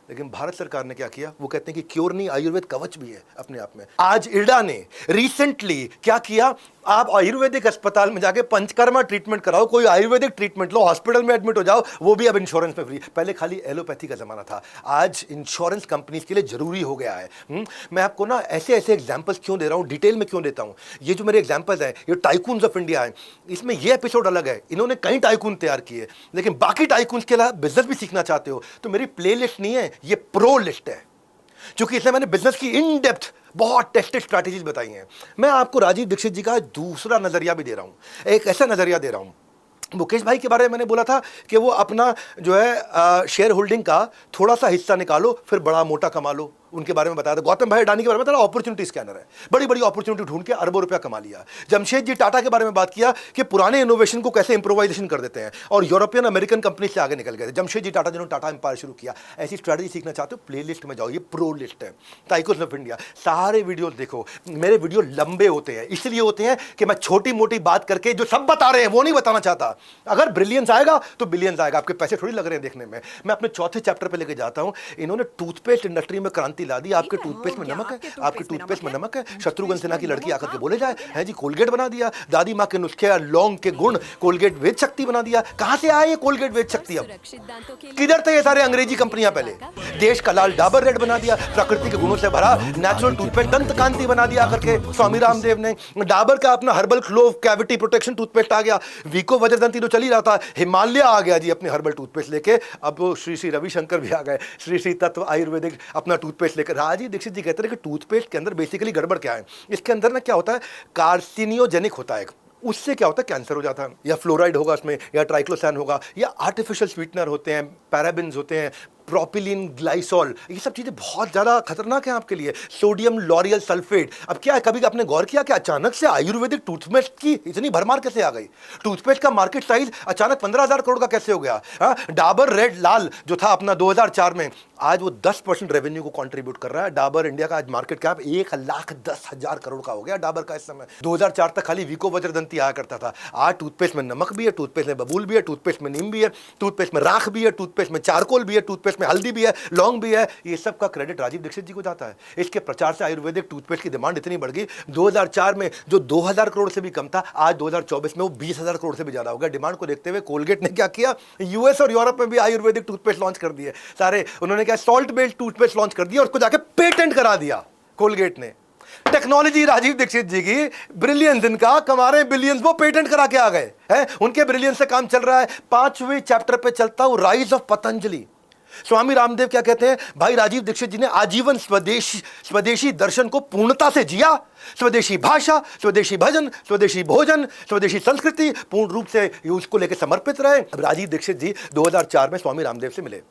[SPEAKER 5] लेकिन भारत सरकार ने क्या किया, वो कहते हैं कि क्योर नहीं, आयुर्वेद कवच भी है अपने आप में। आज इरडा ने रिसेंटली क्या किया, आप आयुर्वेदिक अस्पताल में जाके पंचकर्मा ट्रीटमेंट कराओ, कोई आयुर्वेदिक ट्रीटमेंट लो, हॉस्पिटल में एडमिट हो जाओ, वो भी अब इंश्योरेंस में फ्री। पहले खाली एलोपैथी का जमाना था, आज इंश्योरेंस कंपनीज के लिए जरूरी हो गया है। मैं आपको ना ऐसे ऐसे एग्जांपल्स क्यों दे रहा हूं, डिटेल में क्यों देता हूं। ये जो मेरे एग्जांपल्स हैं, ये टाइकून्स ऑफ इंडिया है, इसमें ये एपिसोड अलग है। इन्होंने कई टाइकून तैयार किए, लेकिन बाकी टाइकून्स के अलावा बिजनेस भी सीखना चाहते हो तो मेरी प्ले लिस्ट नहीं है, ये प्रो लिस्ट है, क्योंकि इसमें मैंने बिजनेस की इन डेप्थ बहुत टेस्टेड स्ट्रैटेजीज बताई हैं। मैं आपको राजीव दीक्षित जी का दूसरा नजरिया भी दे रहा हूं, एक ऐसा नजरिया दे रहा हूं। मुकेश भाई के बारे में मैंने बोला था कि वो अपना जो है शेयर होल्डिंग का थोड़ा सा हिस्सा निकालो, फिर बड़ा मोटा कमा लो। उनके बारे में बताया था। गौतम भाई अडानी के बारे में बताया, अपॉर्चुनिटी स्कैनर है, बड़ी बड़ी अपॉर्चुनिटी ढूंढ के अरबों रुपया कमा लिया। जमशेद जी टाटा के बारे में बात किया कि पुराने इनोवेशन को कैसे इंप्रोवाइजेशन कर देते हैं, और यूरोपियन अमेरिकन कंपनी से आगे निकल गए थे जमशेद जी टाटा, जिन्होंने टाटा एम्पायर शुरू किया। ऐसी स्ट्रैटेजी सीखना चाहते हो, प्ले लिस्ट में जाओ, ये प्रो लिस्ट है, टाइकून्स ऑफ इंडिया। सारे वीडियो देखो, मेरे वीडियो लंबे होते हैं, इसलिए होते हैं कि मैं छोटी मोटी बात करके जो सब बता रहे हैं वो नहीं बताना चाहता। अगर ब्रिलियंस आएगा तो बिलियंस आएगा, आपके पैसे थोड़ी लग रहे हैं देखने में। मैं अपने चौथे चैप्टर पे लेके जाता हूं। इन्होंने टूथपेस्ट इंडस्ट्री में क्रांति ला दी। आपके टूथपेस्ट में नमक है, आपके टूथपेस्ट में नमक है। शत्रुघ्न सिन्हा की लड़की आकर के बोले जाए, है जी कोलगेट बना दिया, दादी माँ के नुस्खे और लौंग के गुण कोलगेट वेद शक्ति बना दिया। कहां से आए ये कोलगेट वेद शक्ति? अब किधर थे ये सारे अंग्रेजी कंपनियां? पहले देश का लाल डाबर रेड बना दिया, प्रकृति के गुणों से भरा नेचुरल टूथपेस्ट दंत कांति बना दिया करके स्वामी रामदेव ने। डाबर का अपना herbal clove cavity protection toothpaste आ गया। वीको वज्रदंती तो चल ही रहा था, हिमालय आ गया जी अपने हर्बल टूथपेस्ट लेके। अब वो श्री श्री रविशंकर भी आ गए, श्री श्री तत्व आयुर्वेदिक अपना टूथपेस्ट लेकर। राजीव दीक्षित जी कहते हैं कि टूथपेस्ट के अंदर बेसिकली गड़बड़ क्या है, इसके अंदर ना क्या होता है, कार्सिनियोजेनिक होता है। उससे क्या होता है, कैंसर हो जाता है, या फ्लोराइड होगा उसमें, या ट्राइक्लोसैन होगा, या आर्टिफिशियल स्वीटनर होते हैं, पैराबिन्स होते हैं, प्रोपिलीन ग्लाइसॉल, ये सब चीज़ें बहुत ज़्यादा खतरनाक है आपके लिए। Sodium L'Oréal sulphate. अब क्या है, कभी आपने गौर किया कि अचानक से आयुर्वेदिक टूथपेस्ट की इतनी भरमार कैसे आ गई? टूथपेस्ट का मार्केट साइज अचानक 15,000 करोड़ का कैसे हो गया? डाबर रेड लाल जो था अपना 2004 में, आज वो 10% रेवेन्यू को कंट्रीब्यूट कर रहा है। डाबर इंडिया का आज मार्केट कैप 1,10,000 करोड़ का हो गया डाबर का इस समय। 2004 तक खाली वीको वज्रदंती आया करता था। आज टूथपेस्ट में नमक भी है, टूथपेस्ट में बबूल भी है, टूथपेस्ट में नीम भी है, टूथपेस्ट में राख भी है, टूथपेस्ट में चारकोल भी है, टूथपेस्ट में हल्दी भी है, लौंग भी है। ये सब का क्रेडिट राजीव दीक्षित जी को जाता है। इसके प्रचार से आयुर्वेदिक टूथपेस्ट की डिमांड इतनी बढ़ गई, 2004 में जो 2,000 करोड़ से भी कम था, आज 2024 में वो 20,000 करोड़ से भी ज्यादा हो गया। डिमांड को देखते हुए कोलगेट ने क्या किया, यूएस और यूरोप में भी आयुर्वेदिक टूथपेस्ट लॉन्च कर दिए सारे। उन्होंने क्या सॉल्ट बेस्ड टूथपेस्ट लॉन्च कर दिया, उसको जाके पेटेंट करा दिया कोलगेट ने। टेक्नोलॉजी राजीव दीक्षित जी की, ब्रिलियंस इनका, कमा रहे बिलियंस, वो पेटेंट करा के आ गए हैं। उनके ब्रिलियंस से काम चल रहा है। 5वें चैप्टर पे चलता हूं, राइज ऑफ पतंजलि। स्वामी रामदेव क्या कहते हैं, भाई राजीव दीक्षित जी ने आजीवन स्वदेशी दर्शन को पूर्णता से जिया। स्वदेशी भाषा, स्वदेशी भजन, स्वदेशी भोजन, स्वदेशी संस्कृति पूर्ण रूप से उसको लेकर समर्पित रहे। राजीव दीक्षित जी 2004 में स्वामी रामदेव से मिले।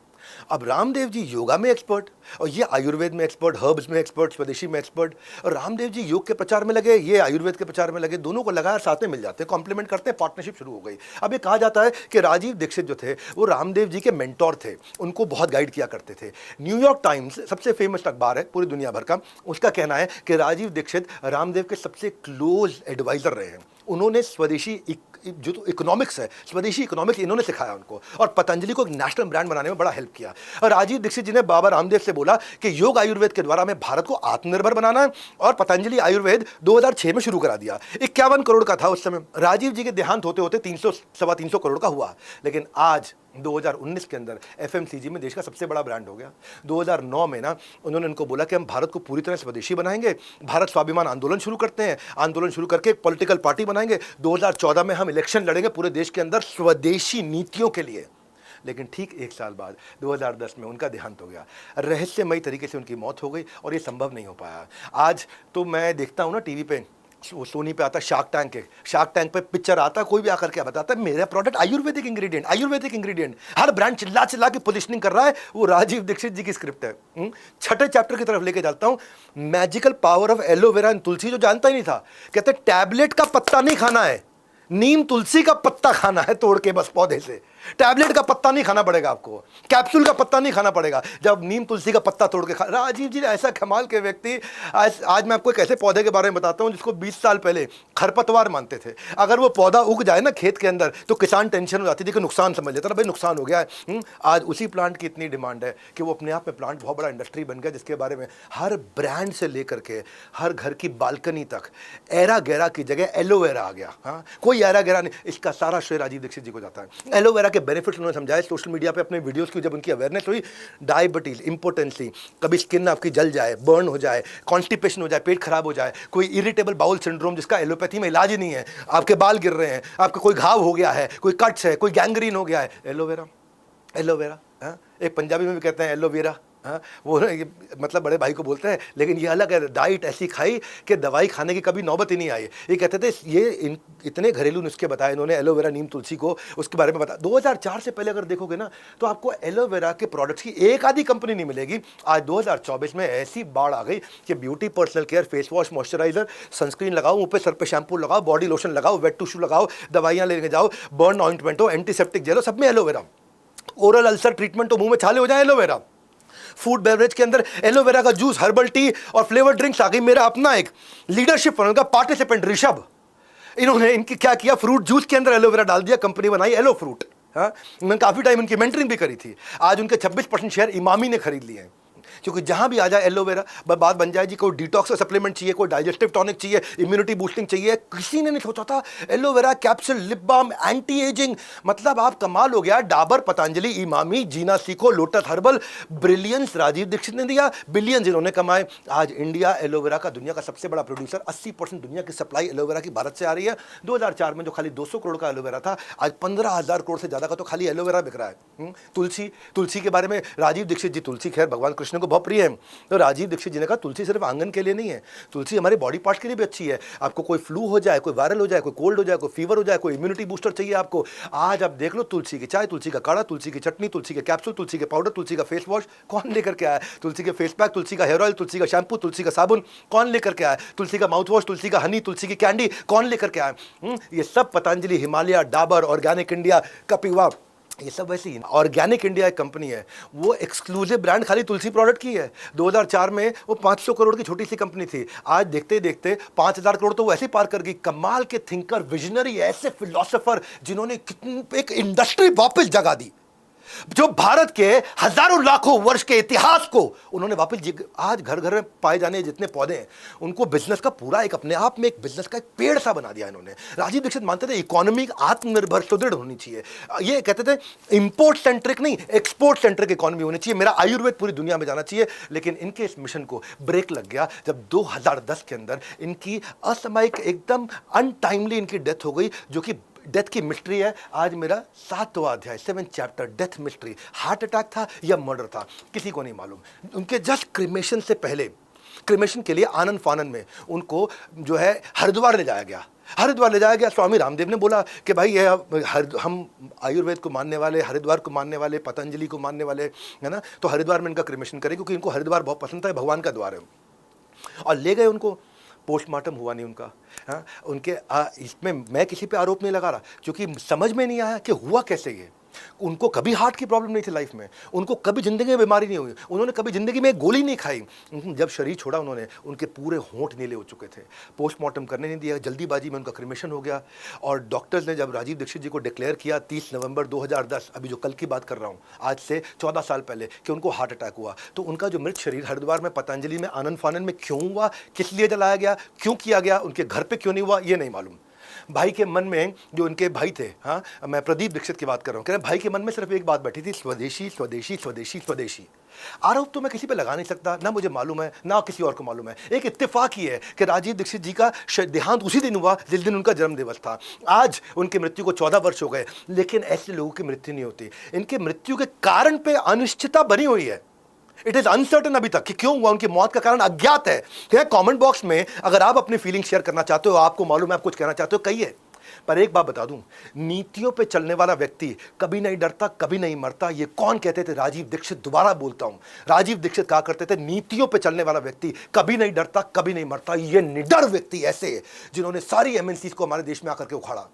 [SPEAKER 5] अब रामदेव जी योगा में एक्सपर्ट और ये आयुर्वेद में एक्सपर्ट, हर्ब्स में एक्सपर्ट, स्वदेशी में एक्सपर्ट, और रामदेव जी योग के प्रचार में लगे, ये आयुर्वेद के प्रचार में लगे, दोनों को लगा साथ में मिल जाते हैं, कॉम्प्लीमेंट करते हैं, पार्टनरशिप शुरू हो गई। अब ये कहा जाता है कि राजीव दीक्षित जो थे वो रामदेव जी के मेंटोर थे, उनको बहुत गाइड किया करते थे। न्यूयॉर्क टाइम्स सबसे फेमस अखबार है पूरी दुनिया भर का, उसका कहना है कि राजीव दीक्षित रामदेव के सबसे क्लोज एडवाइजर रहे हैं। उन्होंने स्वदेशी जो तो इकोनॉमिक्स है, स्वदेशी इकोनॉमिक्स इन्होंने सिखाया उनको, और पतंजलि को एक नेशनल ब्रांड बनाने में बड़ा हेल्प किया। और राजीव दीक्षित जी ने बाबा रामदेव से बोला कि योग आयुर्वेद के द्वारा हमें भारत को आत्मनिर्भर बनाना है, और पतंजलि आयुर्वेद 2006 में शुरू करा दिया। 51 करोड़ का था उस समय। राजीव जी के देहांत होते होते 300-325 करोड़ का हुआ, लेकिन आज 2019 के अंदर FMCG में देश का सबसे बड़ा ब्रांड हो गया। 2009 में ना उन्होंने उनको बोला कि हम भारत को पूरी तरह स्वदेशी बनाएंगे, भारत स्वाभिमान आंदोलन शुरू करते हैं, आंदोलन शुरू करके एक पॉलिटिकल पार्टी बनाएंगे, 2014 में हम इलेक्शन लड़ेंगे पूरे देश के अंदर स्वदेशी नीतियों के लिए। लेकिन ठीक 1 साल बाद 2010 में उनका देहांत हो गया, रहस्यमयी तरीके से उनकी मौत हो गई, और ये संभव नहीं हो पाया। आज तो मैं देखता हूँ ना टीवी पे, सोनी पे आता शार्क टैंक पे पिक्चर आता, कोई भी आकर क्या बताता है, मेरा प्रोडक्ट आयुर्वेदिक इंग्रेडिएंट, हर ब्रांड चिल्ला चिल्ला के पोजिशनिंग कर रहा है। वो राजीव दीक्षित जी की स्क्रिप्ट है। छठे चैप्टर की तरफ लेके जाता हूँ, magical power of aloe vera and tulsi, जो जानता ही नहीं था। कहते टैबलेट का पत्ता नहीं खाना है, नीम तुलसी का पत्ता खाना है तोड़ के, बस पौधे से। टैबलेट का पत्ता नहीं खाना पड़ेगा आपको, कैप्सूल का पत्ता नहीं खाना पड़ेगा, जब नीम तुलसी का पत्ता तोड़ के खा। राजीव जी ऐसा कमाल के व्यक्ति। आज मैं आपको एक ऐसे पौधे के बारे में बताता हूं जिसको 20 साल पहले खरपतवार मानते थे। अगर वो पौधा उग जाए ना खेत के अंदर तो किसान टेंशन हो जाती थी कि नुकसान समझ लेता था, भाई नुकसान हो गया है। आज उसी प्लांट की इतनी डिमांड है कि वो अपने आप में प्लांट बहुत बड़ा इंडस्ट्री बन गया, जिसके बारे में हर ब्रांड से लेकर के हर घर की बालकनी तक एरा गैरा की जगह एलोवेरा आ गया। हाँ, कोई एरा गैरा नहीं, इसका सारा श्रेय राजीव दीक्षित जी को जाता है। एलोवेरा के बेनिफिट्स उन्होंने समझाया सोशल मीडिया पे अपने वीडियोस की, जब उनकी अवेयरनेस हुई। डायबिटीज, इंपोर्टेंसी, कभी स्किन आपकी जल जाए, बर्न हो जाए, कॉन्स्टिपेशन हो जाए, पेट खराब हो जाए, कोई इरिटेबल बाउल सिंड्रोम जिसका एलोपैथी में इलाज ही नहीं है, आपके बाल गिर रहे हैं, आपका कोई घाव हो गया है, कोई कट्स है, कोई गैंग्रीन हो गया है, एलोवेरा। एक पंजाबी में भी कहते हैं एलोवेरा। हाँ, वो मतलब बड़े भाई को बोलते हैं, लेकिन ये अलग है। डाइट ऐसी खाई कि दवाई खाने की कभी नौबत ही नहीं आई। ये कहते थे, ये इतने घरेलू नुस्खे बताए इन्होंने एलोवेरा, नीम तुलसी को, उसके बारे में बता। 2004 से पहले अगर देखोगे ना तो आपको एलोवेरा के प्रोडक्ट्स की एक आधी कंपनी नहीं मिलेगी। आज 2024 में ऐसी बाढ़ आ गई कि beauty, personal care, face wash, moisturiser, sunscreen लगाओ, मुंह पे सर पे शैम्पू लगाओ, बॉडी लोशन लगाओ, वेट टिश्यू लगाओ, दवाइयाँ लेके जाओ, बर्न ऑइंटमेंट हो, एंटीसेप्टिक जेल हो, सब में एलोवेरा। ओरल अल्सर ट्रीटमेंट हो, मुंह में छाले हो जाए, एलोवेरा। फूड बेवरेज के अंदर एलोवेरा का जूस, हर्बल टी और फ्लेवर ड्रिंक्स आ गई। मेरा अपना एक लीडरशिप फनल का पार्टिसिपेंट ऋषभ, इन्होंने इनकी क्या किया, फ्रूट जूस के अंदर एलोवेरा डाल दिया, कंपनी बनाई एलो फ्रूट। हाँ, मैंने काफी टाइम उनकी मेंटरिंग भी करी थी। आज उनके 26% शेयर इमामी ने खरीद लिए हैं, क्योंकि जहां भी आ जाए एलोवेरा बात बन जाए। जी कोई डिटॉक्स सप्लीमेंट चाहिए, कोई डाइजेस्टिव टॉनिक चाहिए, इम्यूनिटी बूस्टिंग चाहिए, किसी ने नहीं सोचा था aloe vera capsule, lip balm, anti aging, मतलब आप कमाल हो गया। Dabur, Patanjali, Emami, Jeena Sikho, Lotus Herbal, brilliance Rajiv Dixit ने दिया, बिलियंस इन्होंने कमाए। आज इंडिया एलोवेरा का दुनिया का सबसे बड़ा प्रोड्यूसर, 80% दुनिया की सप्लाई एलोवेरा की भारत से आ रही है। 2004 में जो खाली 200 करोड़ का एलोवेरा था, आज 15,000 करोड़ से ज्यादा का तो खाली एलोवेरा बिक रहा है। तुलसी के बारे में राजीव दीक्षित जी, तुलसी खैर भगवान कृष्ण को बहुत प्रिय है, तो राजीव दीक्षित जी ने कहा तुलसी सिर्फ आंगन के लिए नहीं है, तुलसी हमारे बॉडी पार्ट्स के लिए भी अच्छी है। आपको कोई फ्लू हो जाए, कोई वायरल हो जाए, कोई कोल्ड हो जाए, कोई फीवर हो जाए, कोई इम्यूनिटी बूस्टर चाहिए आपको, आज आप देख लो तुलसी की चाय, तुलसी का काढ़ा, तुलसी की चटनी, तुलसी के कैप्सूल, तुलसी के पाउडर, तुलसी का फेस वॉश कौन लेकर के आया, तुलसी के फेस पैक, तुलसी का हेयर ऑयल, तुलसी का शैम्पू, तुलसी का साबुन कौन लेकर के आया, तुलसी का माउथ वॉश, तुलसी का हनी, तुलसी की कैंडी कौन लेकर के आया। ये सब पतंजलि, हिमालय, डाबर, ऑर्गेनिक इंडिया, कपिवा, ये सब वैसे ही। ऑर्गेनिक इंडिया एक कंपनी है, वो एक्सक्लूसिव ब्रांड खाली तुलसी प्रोडक्ट की है। 2004 में वो 500 करोड़ की छोटी सी कंपनी थी, आज देखते देखते 5,000 करोड़ तो वैसे पार कर गई। कमाल के थिंकर, विजनरी, ऐसे फिलोसोफर जिन्होंने एक इंडस्ट्री वापस जगा दी, जो भारत के हजारों लाखों वर्ष के इतिहास को उन्होंने वापस। आज घर घर में पाए जाने जितने पौधे हैं, उनको बिजनेस का पूरा एक अपने आप में एक बिजनेस का एक पेड़ सा बना दिया इन्होंने। राजीव दीक्षित मानते थे इकोनॉमी आत्मनिर्भर सुदृढ़ होनी चाहिए। ये कहते थे इंपोर्ट सेंट्रिक नहीं, एक्सपोर्ट सेंट्रिक इकोनॉमी होनी चाहिए, मेरा आयुर्वेद पूरी दुनिया में जाना चाहिए। लेकिन इनके इस मिशन को ब्रेक लग गया जब 2010 के अंदर इनकी असामयिक, एकदम अनटाइमली इनकी डेथ हो गई, जो कि डेथ की मिस्ट्री है। आज मेरा 7वां अध्याय, 7th chapter, death mystery. Heart attack था या मर्डर था, किसी को नहीं मालूम। उनके जस्ट क्रिमेशन से पहले क्रिमेशन के लिए आनंद फानन में उनको जो है हरिद्वार ले जाया गया। हरिद्वार ले जाया गया। स्वामी रामदेव ने बोला कि भाई ये हम आयुर्वेद को मानने वाले, हरिद्वार को मानने वाले, पतंजलि को मानने वाले, है ना, तो हरिद्वार में इनका क्रिमेशन करें, क्योंकि इनको हरिद्वार बहुत पसंद था, भगवान का द्वार है। और ले गए उनको। पोस्टमार्टम हुआ नहीं उनका। हाँ, उनके इसमें मैं किसी पे आरोप नहीं लगा रहा, क्योंकि समझ में नहीं आया कि हुआ कैसे ये। उनको कभी हार्ट की प्रॉब्लम नहीं थी लाइफ में, उनको कभी ज़िंदगी में बीमारी नहीं हुई, उन्होंने कभी ज़िंदगी में एक गोली नहीं खाई। जब शरीर छोड़ा उन्होंने, उनके पूरे होंठ नीले हो चुके थे। पोस्टमार्टम करने नहीं दिया, जल्दीबाजी में उनका क्रिमेशन हो गया। और डॉक्टर्स ने जब राजीव दीक्षित जी को डिक्लेयर किया 30 नवंबर 2010, अभी जो कल की बात कर रहा हूँ, आज से 14 साल पहले, कि उनको हार्ट अटैक हुआ, तो उनका जो मृत शरीर हरिद्वार में पतंजलि में आनंद फानन में क्यों हुआ, किस लिए जलाया गया, क्यों किया गया, उनके घर पर क्यों नहीं हुआ, ये नहीं मालूम। भाई के मन में, जो उनके भाई थे, हाँ, मैं प्रदीप दीक्षित की बात कर रहा हूँ, कह रहे भाई के मन में सिर्फ एक बात बैठी थी, स्वदेशी स्वदेशी स्वदेशी स्वदेशी। आरोप तो मैं किसी पे लगा नहीं सकता, ना मुझे मालूम है ना किसी और को मालूम है। एक इत्तेफाक ही है कि राजीव दीक्षित जी का देहांत उसी दिन हुआ जिस दिन उनका जन्म दिवस था। आज उनकी मृत्यु को 14 वर्ष हो गए, लेकिन ऐसे लोगों की मृत्यु नहीं होती। इनके मृत्यु के कारण पे अनिश्चितता बनी हुई है। इट इज अनसर्टन अभी तक कि क्यों हुआ, उनकी मौत का कारण अज्ञात है। कमेंट बॉक्स में अगर आप अपनी फीलिंग शेयर करना चाहते हो, आपको मालूम है, आप कुछ कहना चाहते हो, कहिए। पर एक बात बता दूं, नीतियों पे चलने वाला व्यक्ति कभी नहीं डरता, कभी नहीं मरता। ये कौन कहते थे? राजीव दीक्षित। दोबारा बोलता हूं, राजीव दीक्षित कहा करते थे, नीतियों पे चलने वाला व्यक्ति कभी नहीं डरता, कभी नहीं मरता। ये निडर व्यक्ति ऐसे जिन्होंने सारी एमएनसीज को हमारे देश में आकर के उखाड़ा।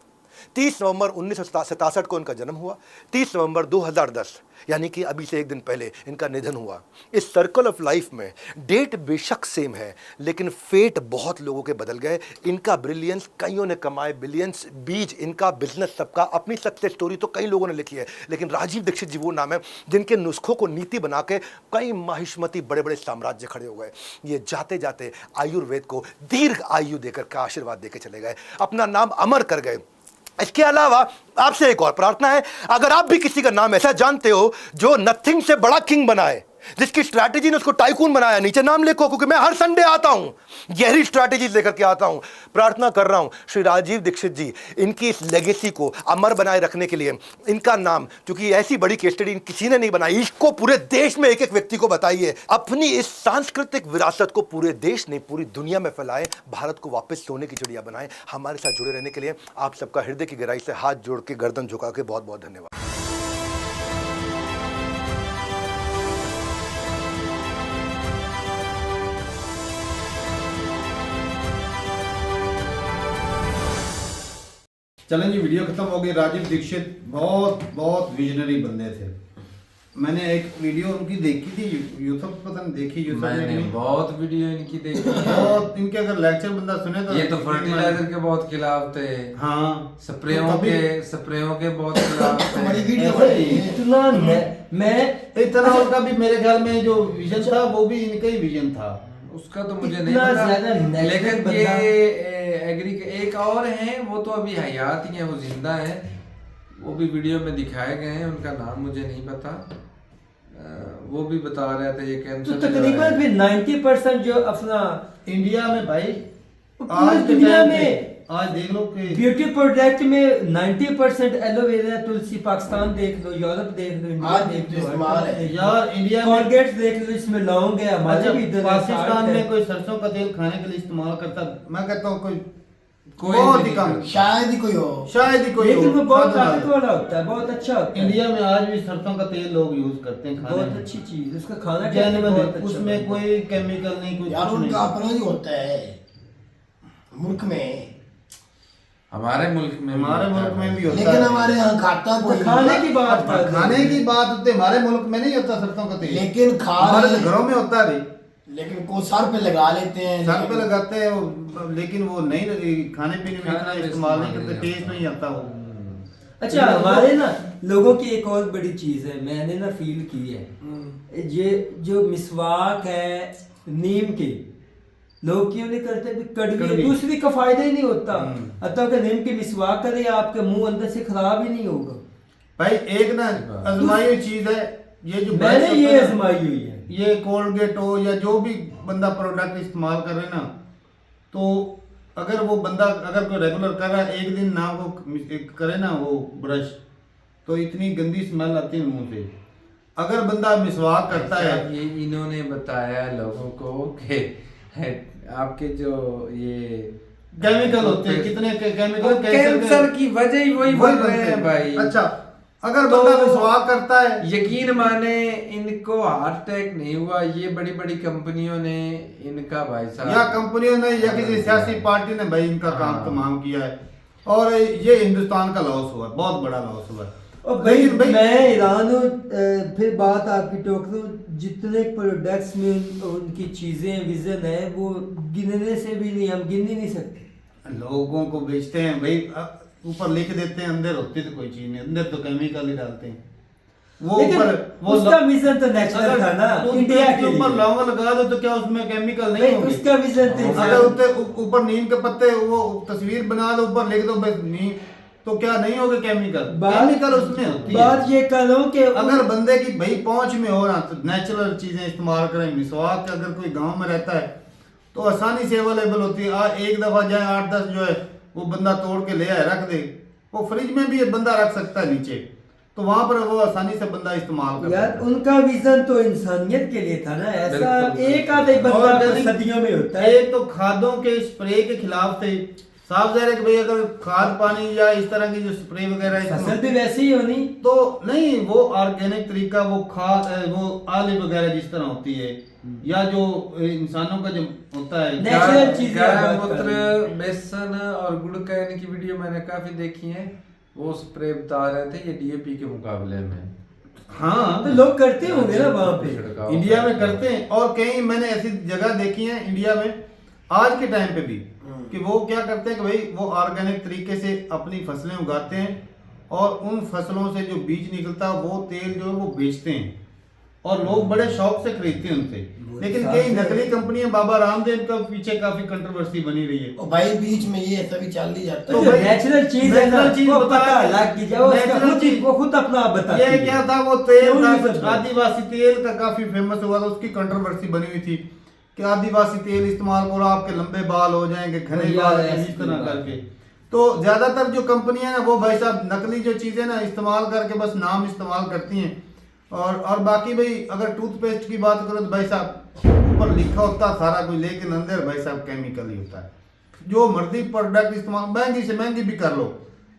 [SPEAKER 5] 30 नवंबर 1967 को इनका जन्म हुआ। 30 नवंबर 2010 यानी कि अभी से एक दिन पहले इनका निधन हुआ। इस सर्कल ऑफ लाइफ में डेट बेशक सेम है, लेकिन फेट बहुत लोगों के बदल गए। इनका ब्रिलियंस कईयों ने कमाए बिलियंस, बीज इनका बिजनेस सबका, अपनी सक्सेस स्टोरी तो कई लोगों ने लिखी है, लेकिन राजीव दीक्षित जी वो नाम है जिनके नुस्खों को नीति बना के कई माहिष्मती बड़े बड़े साम्राज्य खड़े हो गए। ये जाते जाते आयुर्वेद को दीर्घ आयु देकर का आशीर्वाद देकर चले गए, अपना नाम अमर कर गए। इसके अलावा आपसे एक और प्रार्थना है, अगर आप भी किसी का नाम ऐसा जानते हो जो नथिंग से बड़ा किंग बनाए, जिसकी स्ट्रैटेजी ने उसको टाइकून बनाया, नीचे नाम लिखो, क्योंकि मैं हर संडे आता हूं, गहरी स्ट्रैटेजी लेकर के आता हूं। प्रार्थना कर रहा हूं श्री राजीव दीक्षित जी, इनकी इस लेगेसी को अमर बनाए रखने के लिए इनका नाम, क्योंकि ऐसी बड़ी केस स्टडी किसी ने नहीं बनाई, इसको पूरे देश में एक एक व्यक्ति को बताइए। अपनी इस सांस्कृतिक विरासत को पूरे देश नहीं पूरी दुनिया में फैलाएं, भारत को वापस सोने की चिड़िया बनाएं। हमारे साथ जुड़े रहने के लिए आप सबका हृदय की गहराई से हाथ जोड़ के गर्दन झुका के बहुत बहुत धन्यवाद।
[SPEAKER 2] चलें जी, वीडियो खत्म हो गई। राजीव दीक्षित बहुत बहुत विजनरी बंदे थे। मैंने एक वीडियो उनकी देखी थी, यूसुफ पता नहीं देखी, यूसुफ
[SPEAKER 13] मैंने बहुत वीडियो इनकी देखी
[SPEAKER 2] बहुत इनके अगर लेक्चर बंदा सुने तो
[SPEAKER 13] ये तो फर्टिलाइजर के बहुत खिलाफ थे।
[SPEAKER 2] हाँ,
[SPEAKER 13] स्प्रेयों के बहुत खिलाफ थे।
[SPEAKER 4] हमारी वीडियो इतना मैं
[SPEAKER 2] इतना उनका भी मेरे ख्याल में जो विजन था वो भी इनका ही विजन था।
[SPEAKER 13] उसका तो मुझे नहीं पता, लेकिन ये एग्री के एक और हैं, वो तो अभी हयात ही हैं, वो जिंदा हैं, वो भी वीडियो में दिखाए गए हैं, उनका नाम मुझे नहीं पता। वो भी बता रहे थे ये कैंसर
[SPEAKER 4] तो तकरीबन फिर 90% जो अपना
[SPEAKER 2] इंडिया में भाई
[SPEAKER 4] आज दुनिया में
[SPEAKER 2] आज देख लो कि
[SPEAKER 4] ब्यूटी प्रोडक्ट में 90% एलोवेरा, तुलसी, पाकिस्तान देख लो, यूरोप देख लो, इंडिया देख लो,
[SPEAKER 2] यार इंडिया में
[SPEAKER 4] कोलगेट देख लो, इसमें लौंग है, हमारे भी इधर
[SPEAKER 2] पाकिस्तान में कोई सरसों का तेल खाने के लिए इस्तेमाल करता, मैं कहता हूँ कोई
[SPEAKER 13] बहुत ही
[SPEAKER 2] कम,
[SPEAKER 10] शायद ही कोई हो,
[SPEAKER 2] शायद ही कोई,
[SPEAKER 4] लेकिन वो बहुत ताकत वाला होता है, बहुत अच्छा होता है।
[SPEAKER 2] इंडिया में आज भी सरसों का तेल लोग यूज करते हैं खाने
[SPEAKER 4] बहुत
[SPEAKER 2] में,
[SPEAKER 4] अच्छी चीज, उसका खाना
[SPEAKER 2] बहुत अच्छा, उसमें कोई केमिकल नहीं, कुछ
[SPEAKER 10] उनका अपना ही होता है मुल्क में,
[SPEAKER 13] हमारे मुल्क में
[SPEAKER 2] भी होता है,
[SPEAKER 10] लेकिन हमारे यहाँ खाता कोई
[SPEAKER 4] खाने की बात
[SPEAKER 2] होती है, हमारे मुल्क में नहीं होता सरसों का तेल,
[SPEAKER 10] लेकिन
[SPEAKER 2] हमारे घरों में होता है,
[SPEAKER 10] लेकिन को सर पे लगा लेते हैं,
[SPEAKER 2] सर पे लगाते हैं, लेकिन वो नहीं खाने पीने में इतना इस्तेमाल नहीं करते, टेस्ट नहीं आता वो।
[SPEAKER 4] अच्छा, हमारे ना लोगों की एक और बड़ी चीज है, मैंने ना फील की है, ये जो मिसवाक है नीम की, लोग क्यों नहीं करते? कड़वी है, दूसरी का फायदा ही नहीं होता, अतः कि नीम की मिसवाक करे, आपके मुंह अंदर से खराब ही नहीं होगा।
[SPEAKER 2] भाई एक ना आजमाई हुई चीज है ये, जो
[SPEAKER 4] मैंने ये आजमाई हुई है,
[SPEAKER 2] ये कोलगेट हो या जो भी बंदा प्रोडक्ट इस्तेमाल कर रहे ना, तो अगर वो बंदा अगर कोई रेगुलर कर रहा है, एक दिन ना वो करे ना वो ब्रश, तो इतनी गंदी स्मेल आती है मुंह से। अगर बंदा मिसवाक करता है,
[SPEAKER 13] ये इन्होंने बताया लोगों को कि है आपके जो ये
[SPEAKER 2] केमिकल होते हैं, कितने केमिकल
[SPEAKER 13] कैंसर की वजह ही वही बोल रहे हैं भाई।
[SPEAKER 2] अच्छा, अगर बंदा विश्वास करता है,
[SPEAKER 13] यकीन माने इनको हार्ट अटैक नहीं हुआ, ये बड़ी बड़ी कंपनियों ने इनका भाई साहब,
[SPEAKER 2] या कंपनियों ने या किसी सियासी पार्टी ने भाई इनका काम तमाम किया है, और ये हिंदुस्तान का लॉस हुआ, बहुत बड़ा लॉस हुआ।
[SPEAKER 4] और भाई मैं हैरान हूँ, फिर बात आपकी टोक दूँ, जितने प्रोडक्ट्स में उनकी चीज़ें विजन है वो गिनने से भी नहीं, हम गिन ही नहीं सकते।
[SPEAKER 2] लोगों को बेचते हैं भाई, ऊपर लिख देते हैं अंदर होती तो कोई चीज नहीं, अंदर तो केमिकल ही डालते हैं। वो ऊपर वो
[SPEAKER 4] उसका विजन तो नेचुरल था ना, इंडिया के
[SPEAKER 2] ऊपर लौंग लगा दो तो क्या उसमें केमिकल नहीं होगी?
[SPEAKER 4] उसका विजन तो
[SPEAKER 2] अगर ऊपर नीम के पत्ते वो तस्वीर बना दो, ऊपर लिख दो बस नीम, तो क्या नहीं होगा केमिकल? केमिकल उसमें होती है।
[SPEAKER 4] बात ये करो कि
[SPEAKER 2] अगर बंदे की भाई पहुंच में हो रहा तो नेचुरल चीजें इस्तेमाल करें। मिसवाक अगर कोई गांव में रहता है तो आसानी से अवेलेबल होती है। एक दफा जाए 8-10 जो है वो बंदा तोड़ के ले आए रख दे, वो फ्रिज में भी बंदा रख सकता है नीचे, तो वहां पर वो आसानी से बंदा इस्तेमाल कर
[SPEAKER 4] यार। उनका विजन तो इंसानियत के लिए था ना, ऐसा एक आधे बंदा सदियों में होता है।
[SPEAKER 2] एक तो खादों के स्प्रे के खिलाफ थे, साफ जाहिर है कि भाई अगर खाद पानी या इस तरह की जो स्प्रे वगैरह
[SPEAKER 4] फसल भी वैसी ही होनी,
[SPEAKER 2] तो नहीं, वो ऑर्गेनिक तरीका, वो खाद वो आली वगैरह जिस तरह होती है, या जो इंसानों का जो होता है
[SPEAKER 4] नेचुरल चीजें,
[SPEAKER 13] गाय मूत्र, बेसन और गुड़ का इनकी वीडियो मैंने काफी देखी है। वो स्प्रे बता रहे थे ये डीएपी के मुकाबले में।
[SPEAKER 2] हाँ,
[SPEAKER 4] तो लोग करते होंगे ना वहाँ पे,
[SPEAKER 2] इंडिया में करते हैं। और कई मैंने ऐसी जगह देखी है इंडिया में आज के टाइम पे भी, कि वो क्या करते हैं कि भाई वो ऑर्गेनिक तरीके से अपनी फसलें उगाते हैं, और उन फसलों से जो बीज निकलता है वो तेल जो है वो बेचते हैं, और लोग बड़े शौक से खरीदते हैं उनसे। लेकिन कई नकली कंपनियां, बाबा रामदेव का पीछे काफी कंट्रोवर्सी बनी रही है।
[SPEAKER 14] और भाई बीच में ये ऐसा भी चल ही जाता
[SPEAKER 2] तो
[SPEAKER 14] है।
[SPEAKER 4] नेचुरल चीज है ना, वो पता लग गया, वो खुद अपना बता।
[SPEAKER 2] ये क्या था, वो तेल था आदिवासी तेल का, काफी फेमस हुआ था, उसकी कंट्रोवर्सी बनी हुई थी कि आदिवासी तेल इस्तेमाल करो आपके लंबे बाल हो जाएंगे, घने बाल, इस तरह करके। तो ज्यादातर जो कंपनियां ना वो भाई साहब नकली जो चीजें ना इस्तेमाल करके बस नाम इस्तेमाल करती हैं। और बाकी भाई अगर टूथपेस्ट की बात करो तो भाई साहब ऊपर लिखा होता सारा कुछ, लेकिन अंदर भाई साहब केमिकल ही होता है। जो मर्जी प्रोडक्ट इस्तेमाल महंगी से महंगी भी कर लो,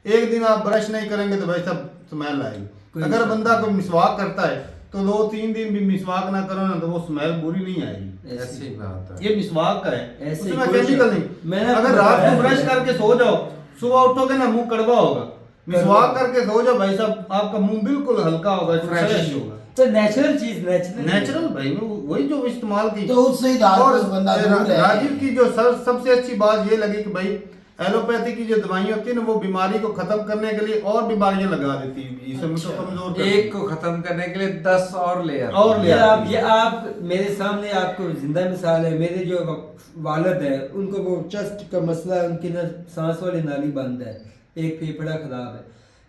[SPEAKER 2] एक दिन आप ब्रश नहीं करेंगे तो भाई साहब स्मेल आएगी। अगर बंदा कोई मिसवाक करता है तो 2-3 दिन भी मिसवाक ना करो ना तो वो स्मेल बुरी नहीं आएगी।
[SPEAKER 13] ऐसी बात है,
[SPEAKER 2] ये मिसवाक का है,
[SPEAKER 4] ऐसे
[SPEAKER 2] उसमें केमिकल नहीं। अगर रात को ब्रश करके सो जाओ, सुबह उठोगे ना मुंह कड़वा होगा। मिसवाक करके सो जाओ भाई साहब, आपका मुंह बिल्कुल हल्का होगा, फ्रेश होगा।
[SPEAKER 4] तो नेचुरल चीज,
[SPEAKER 2] नेचुरल भाई वही जो इस्तेमाल की,
[SPEAKER 14] तो उससे ही बंदा
[SPEAKER 2] राजीव की जो सबसे अच्छी बात ये लगी कि भाई एलोपैथी की जो दवाइयाँ होती है ना वो बीमारी को खत्म करने के लिए और बीमारियां लगा देती है, तो कमजोर
[SPEAKER 13] एक को खत्म करने के लिए 10 और ले
[SPEAKER 4] आप मेरे सामने आपको जिंदा मिसाल है। मेरे जो वालिद है उनको वो चेस्ट का मसला है, उनकी ना सांस वाली नाली बंद है, एक फेफड़ा खराब है,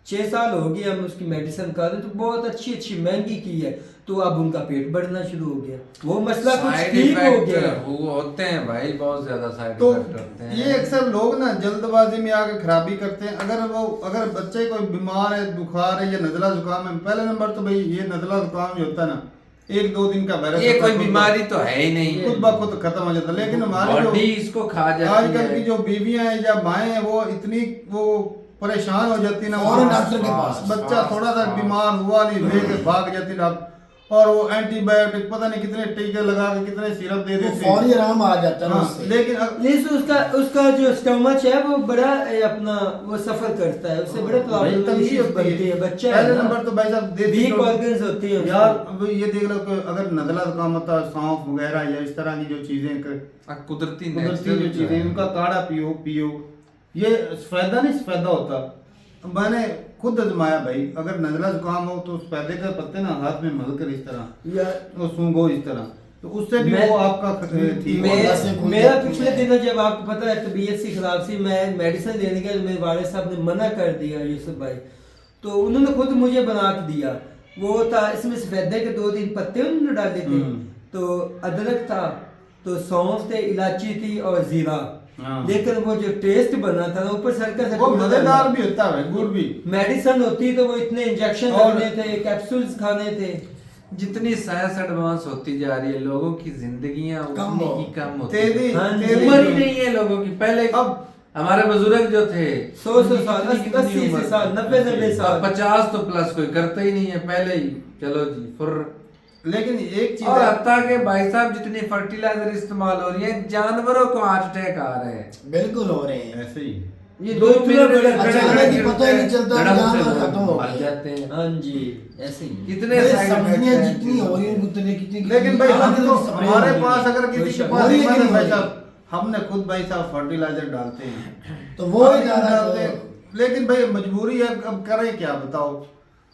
[SPEAKER 4] 6 साल हो गए हम उसकी मेडिसिन कर रहे, तो बहुत अच्छी महंगी की है, तो अब उनका पेट बढ़ना शुरू हो गया, वो मसला कुछ ठीक हो गया।
[SPEAKER 13] वो होते हैं भाई, बहुत ज्यादा साइड
[SPEAKER 2] तो
[SPEAKER 13] इफेक्ट होते हैं।
[SPEAKER 2] ये अक्सर लोग ना जल्दबाजी में आके खराबी करते हैं। अगर बच्चे कोई बीमार है, बुखार है या नजला जुकाम है, पहले नंबर तो भाई ये नजला जुकाम जो होता है ना 1-2 दिन का वायरस,
[SPEAKER 13] ये कोई बीमारी तो है ही नहीं,
[SPEAKER 2] खुद ब खुद खत्म हो जाता है। लेकिन हमारी
[SPEAKER 13] बॉडी इसको खा जाती है।
[SPEAKER 2] आजकल की जो बीवियां हैं या माएँ हैं वो इतनी वो परेशान हो जाती ना,
[SPEAKER 14] डॉक्टर के पास
[SPEAKER 2] बच्चा थोड़ा सा बीमार हुआ नहीं लेके भाग जाती डॉक्टर, और वो एंटीबायोटिक पता नहीं कितने टीके लगा के कितने सिरप दे देते,
[SPEAKER 14] फौरी आराम आ जाता है उससे।
[SPEAKER 4] लेकिन उसका जो स्टमच है वो बड़ा अपना वो सफर करता है, उससे बड़े प्रॉब्लम बनती है। बच्चा
[SPEAKER 2] पहले नंबर तो भाई साहब
[SPEAKER 4] वीक ऑर्गन्स होती है
[SPEAKER 2] यार। अब ये देख लो कि अगर नज़ला जुकाम होता है, सौंफ वगैरह या इस तरह की जो चीजें
[SPEAKER 13] कुदरती
[SPEAKER 2] जो चीजें, उनका काढ़ा पियो, ये फायदा नहीं फायदा होता। मैंने खुद आजमाया भाई, अगर नजला जुकाम हो तो सफेदे के पत्ते ना हाथ में मल कर इस तरह या तो सूंघो इस तरह, तो उससे भी वो आपका ठीक होगा।
[SPEAKER 4] मेरा पिछले दिनों जब आपको पता है तबीयत सी खराब सी, मैं मेडिसिन लेने गया, मेरे वालिद साहब ने मना कर दिया यूसुफ भाई, तो उन्होंने खुद मुझे बना के दिया। वो था इसमें सफेदे के 2-3 पत्ते उन्होंने डाले थे, तो अदरक था, तो सौंफ थे, इलायची थी और जीरा, लेकिन वो जो टेस्ट बना था ऊपर सरका से
[SPEAKER 2] वो मजेदार भी होता है, गुड़ भी।
[SPEAKER 4] मेडिसिन होती तो वो इतने इंजेक्शन करने थे, कैप्सूल्स खाने थे,
[SPEAKER 13] जितनी साइंस एडवांस होती जा रही है लोगों की जिंदगियां उतनी ही कम होती
[SPEAKER 2] तेजी-
[SPEAKER 13] हैं।
[SPEAKER 2] तेजी-
[SPEAKER 13] उम्र ही नहीं है लोगों की। पहले
[SPEAKER 2] अब
[SPEAKER 13] हमारे बुजुर्ग जो थे
[SPEAKER 4] 100 साल,
[SPEAKER 13] कितनी- कितनी
[SPEAKER 4] 80
[SPEAKER 13] उम्र
[SPEAKER 4] साल,
[SPEAKER 13] थी?
[SPEAKER 4] 90 साल।
[SPEAKER 13] अब 50 तो प्लस कोई करता ही नहीं है, पहले ही चलो जी फुर।
[SPEAKER 2] लेकिन एक चीज
[SPEAKER 13] और
[SPEAKER 2] है-
[SPEAKER 13] हत्ता के भाई साहब जितनी फर्टिलाइजर इस्तेमाल हो रही है जानवरों को हार्ट अटैक आ रहे हैं।
[SPEAKER 14] बिल्कुल हो रहे हैं
[SPEAKER 2] ऐसे ही
[SPEAKER 13] ये
[SPEAKER 4] दो
[SPEAKER 13] 2 मिनट
[SPEAKER 4] मिनट
[SPEAKER 13] अगर खड़े
[SPEAKER 14] अचानक
[SPEAKER 13] खड़े
[SPEAKER 14] ही पता ही नहीं चलता,
[SPEAKER 13] धड़म से
[SPEAKER 14] जानवर खत्म हो
[SPEAKER 13] मर
[SPEAKER 14] गए।
[SPEAKER 13] जाते हैं।
[SPEAKER 4] हाँ जी, ऐसे ही।
[SPEAKER 13] कितने
[SPEAKER 14] ये
[SPEAKER 13] साइड इफेक्ट
[SPEAKER 14] सब्जियां
[SPEAKER 13] हैं
[SPEAKER 14] जितनी हो रही हैं उतने कितनी
[SPEAKER 2] लेकिन भाई हम तो हमारे पास अगर
[SPEAKER 4] कोई
[SPEAKER 2] किसी के
[SPEAKER 4] शक
[SPEAKER 2] पास
[SPEAKER 14] नहीं।
[SPEAKER 2] हिम्मत है
[SPEAKER 14] नहीं
[SPEAKER 2] भाई
[SPEAKER 14] हो
[SPEAKER 2] साहब, हमने खुद भाई साहब फर्टिलाइजर डालते हैं
[SPEAKER 14] तो वो ही
[SPEAKER 2] डालते
[SPEAKER 14] डालते
[SPEAKER 2] हैं। लेकिन भाई मजबूरी है, अब करें क्या बताओ।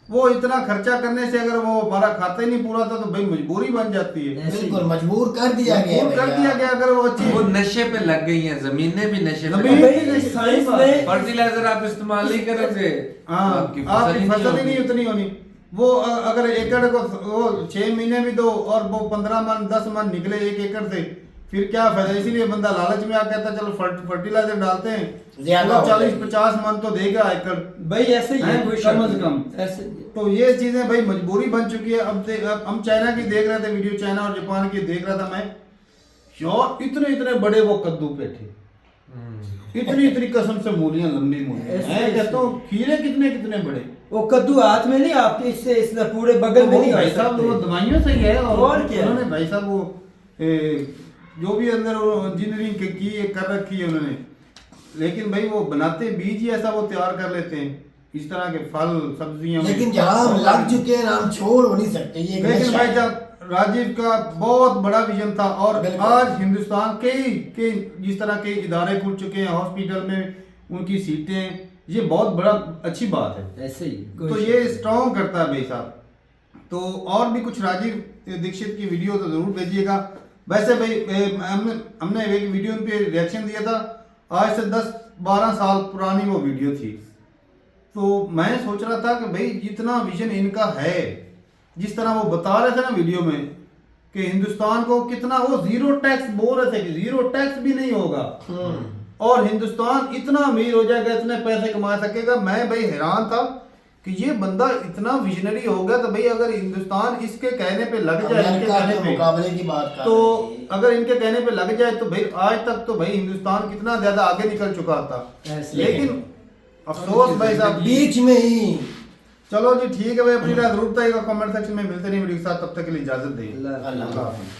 [SPEAKER 2] वो इतना खर्चा करने से अगर वो हमारा खाता ही नहीं पूरा था तो भाई मजबूरी बन जाती है।
[SPEAKER 14] बिल्कुल मजबूर कर दिया गया
[SPEAKER 2] मजबूर कर दिया गया। अगर वो अच्छी
[SPEAKER 13] वो नशे पे लग गई हैं, जमीनें भी नशे पे
[SPEAKER 2] जमीन
[SPEAKER 13] लग
[SPEAKER 2] भी
[SPEAKER 13] गई हैं।
[SPEAKER 4] साइंस में
[SPEAKER 13] फर्टिलाइजर आप इस्तेमाल नहीं करोगे
[SPEAKER 2] हाँ,
[SPEAKER 13] आपकी
[SPEAKER 2] आपकी फसल ही
[SPEAKER 13] होगी।
[SPEAKER 2] नहीं उतनी होनी। वो अगर एकड़ को वो 6 महीने भी दो और वो 15 मन 10 मन निकले एक एकड़ से, फिर क्या फायदा। इसीलिए बंदा लालच में आ कहता चलो फर्टिलाइजर डालते हैं,
[SPEAKER 14] ज्यादा हो
[SPEAKER 2] 40-50 मन तो देगा एकड़
[SPEAKER 4] भाई ऐसे ही है,
[SPEAKER 2] हैं,
[SPEAKER 4] कोई
[SPEAKER 2] कम
[SPEAKER 4] शक
[SPEAKER 2] से कम।
[SPEAKER 4] नहीं। ऐसे
[SPEAKER 2] तो ये चीजें भाई मजबूरी बन चुकी है। अब हम चाइना की देख रहे थे वीडियो, चाइना और जापान की देख रहा था मैं यार, इतने इतने बड़े वो कद्दू पेठे, इतनी इतनी कसम से मूलियां, लंबी मूलियां।
[SPEAKER 4] ऐसे-
[SPEAKER 2] मैं कहता हूँ खीरे कितने कितने बड़े।
[SPEAKER 4] वो कद्दू हाथ में नहीं, आपके इससे इस पूरे बगल में नहीं आ
[SPEAKER 2] भाई साहब वो
[SPEAKER 4] सकते।
[SPEAKER 2] दवाइयों से ही है।
[SPEAKER 4] और क्या?
[SPEAKER 2] उन्होंने भाई साहब वो जो भी अंदर इंजीनियरिंग की कर रखी है उन्होंने, लेकिन भाई वो बनाते बीज ही ऐसा वो तैयार कर लेते हैं इस तरह के फल सब्जियां।
[SPEAKER 14] लेकिन जहाँ हम लग चुके हैं हम छोड़ हो नहीं सकते। ये
[SPEAKER 2] लेकिन भाई साहब राजीव का बहुत बड़ा विजन था और आज हिंदुस्तान के जिस तरह के इदारे खुल चुके हैं, हॉस्पिटल में उनकी सीटें, ये बहुत बड़ा अच्छी बात है।
[SPEAKER 4] ऐसे ही
[SPEAKER 2] तो ये स्ट्रॉन्ग करता है भाई साहब। तो और भी कुछ राजीव दीक्षित की वीडियो तो जरूर भेजिएगा। वैसे भाई हमने एक वीडियो पे रिएक्शन दिया था, आज से 10-12 साल पुरानी वो वीडियो थी। तो मैं सोच रहा था कि भाई जितना विजन इनका है, जिस तरह वो बता रहे थे ना वीडियो में कि हिंदुस्तान को कितना, वो जीरो टैक्स बोल रहे थे कि जीरो टैक्स भी नहीं होगा और हिंदुस्तान इतना अमीर हो जाएगा, इतने पैसे कमा सकेगा। मैं भाई हैरान था कि ये बंदा इतना विजनरी हो गया। तो भाई अगर हिंदुस्तान इसके कहने पे लग जाए, इनके
[SPEAKER 14] अमेरिका
[SPEAKER 2] कहने
[SPEAKER 14] के
[SPEAKER 2] पे,
[SPEAKER 14] मुकाबले की बात कर
[SPEAKER 2] तो
[SPEAKER 14] रहे थे।
[SPEAKER 2] अगर इनके कहने पे लग जाए तो भाई आज तक तो भाई हिंदुस्तान कितना ज्यादा आगे निकल चुका था। लेकिन अफसोस भाई साहब
[SPEAKER 14] बीच में ही।
[SPEAKER 2] चलो जी ठीक है भाई, अपनी राय जरूर बताइएगा कमेंट सेक्शन में। मिलते नहीं वीडियो के साथ, तब तक के लिए इजाजत दें।
[SPEAKER 14] अल्लाह हाफ़िज़।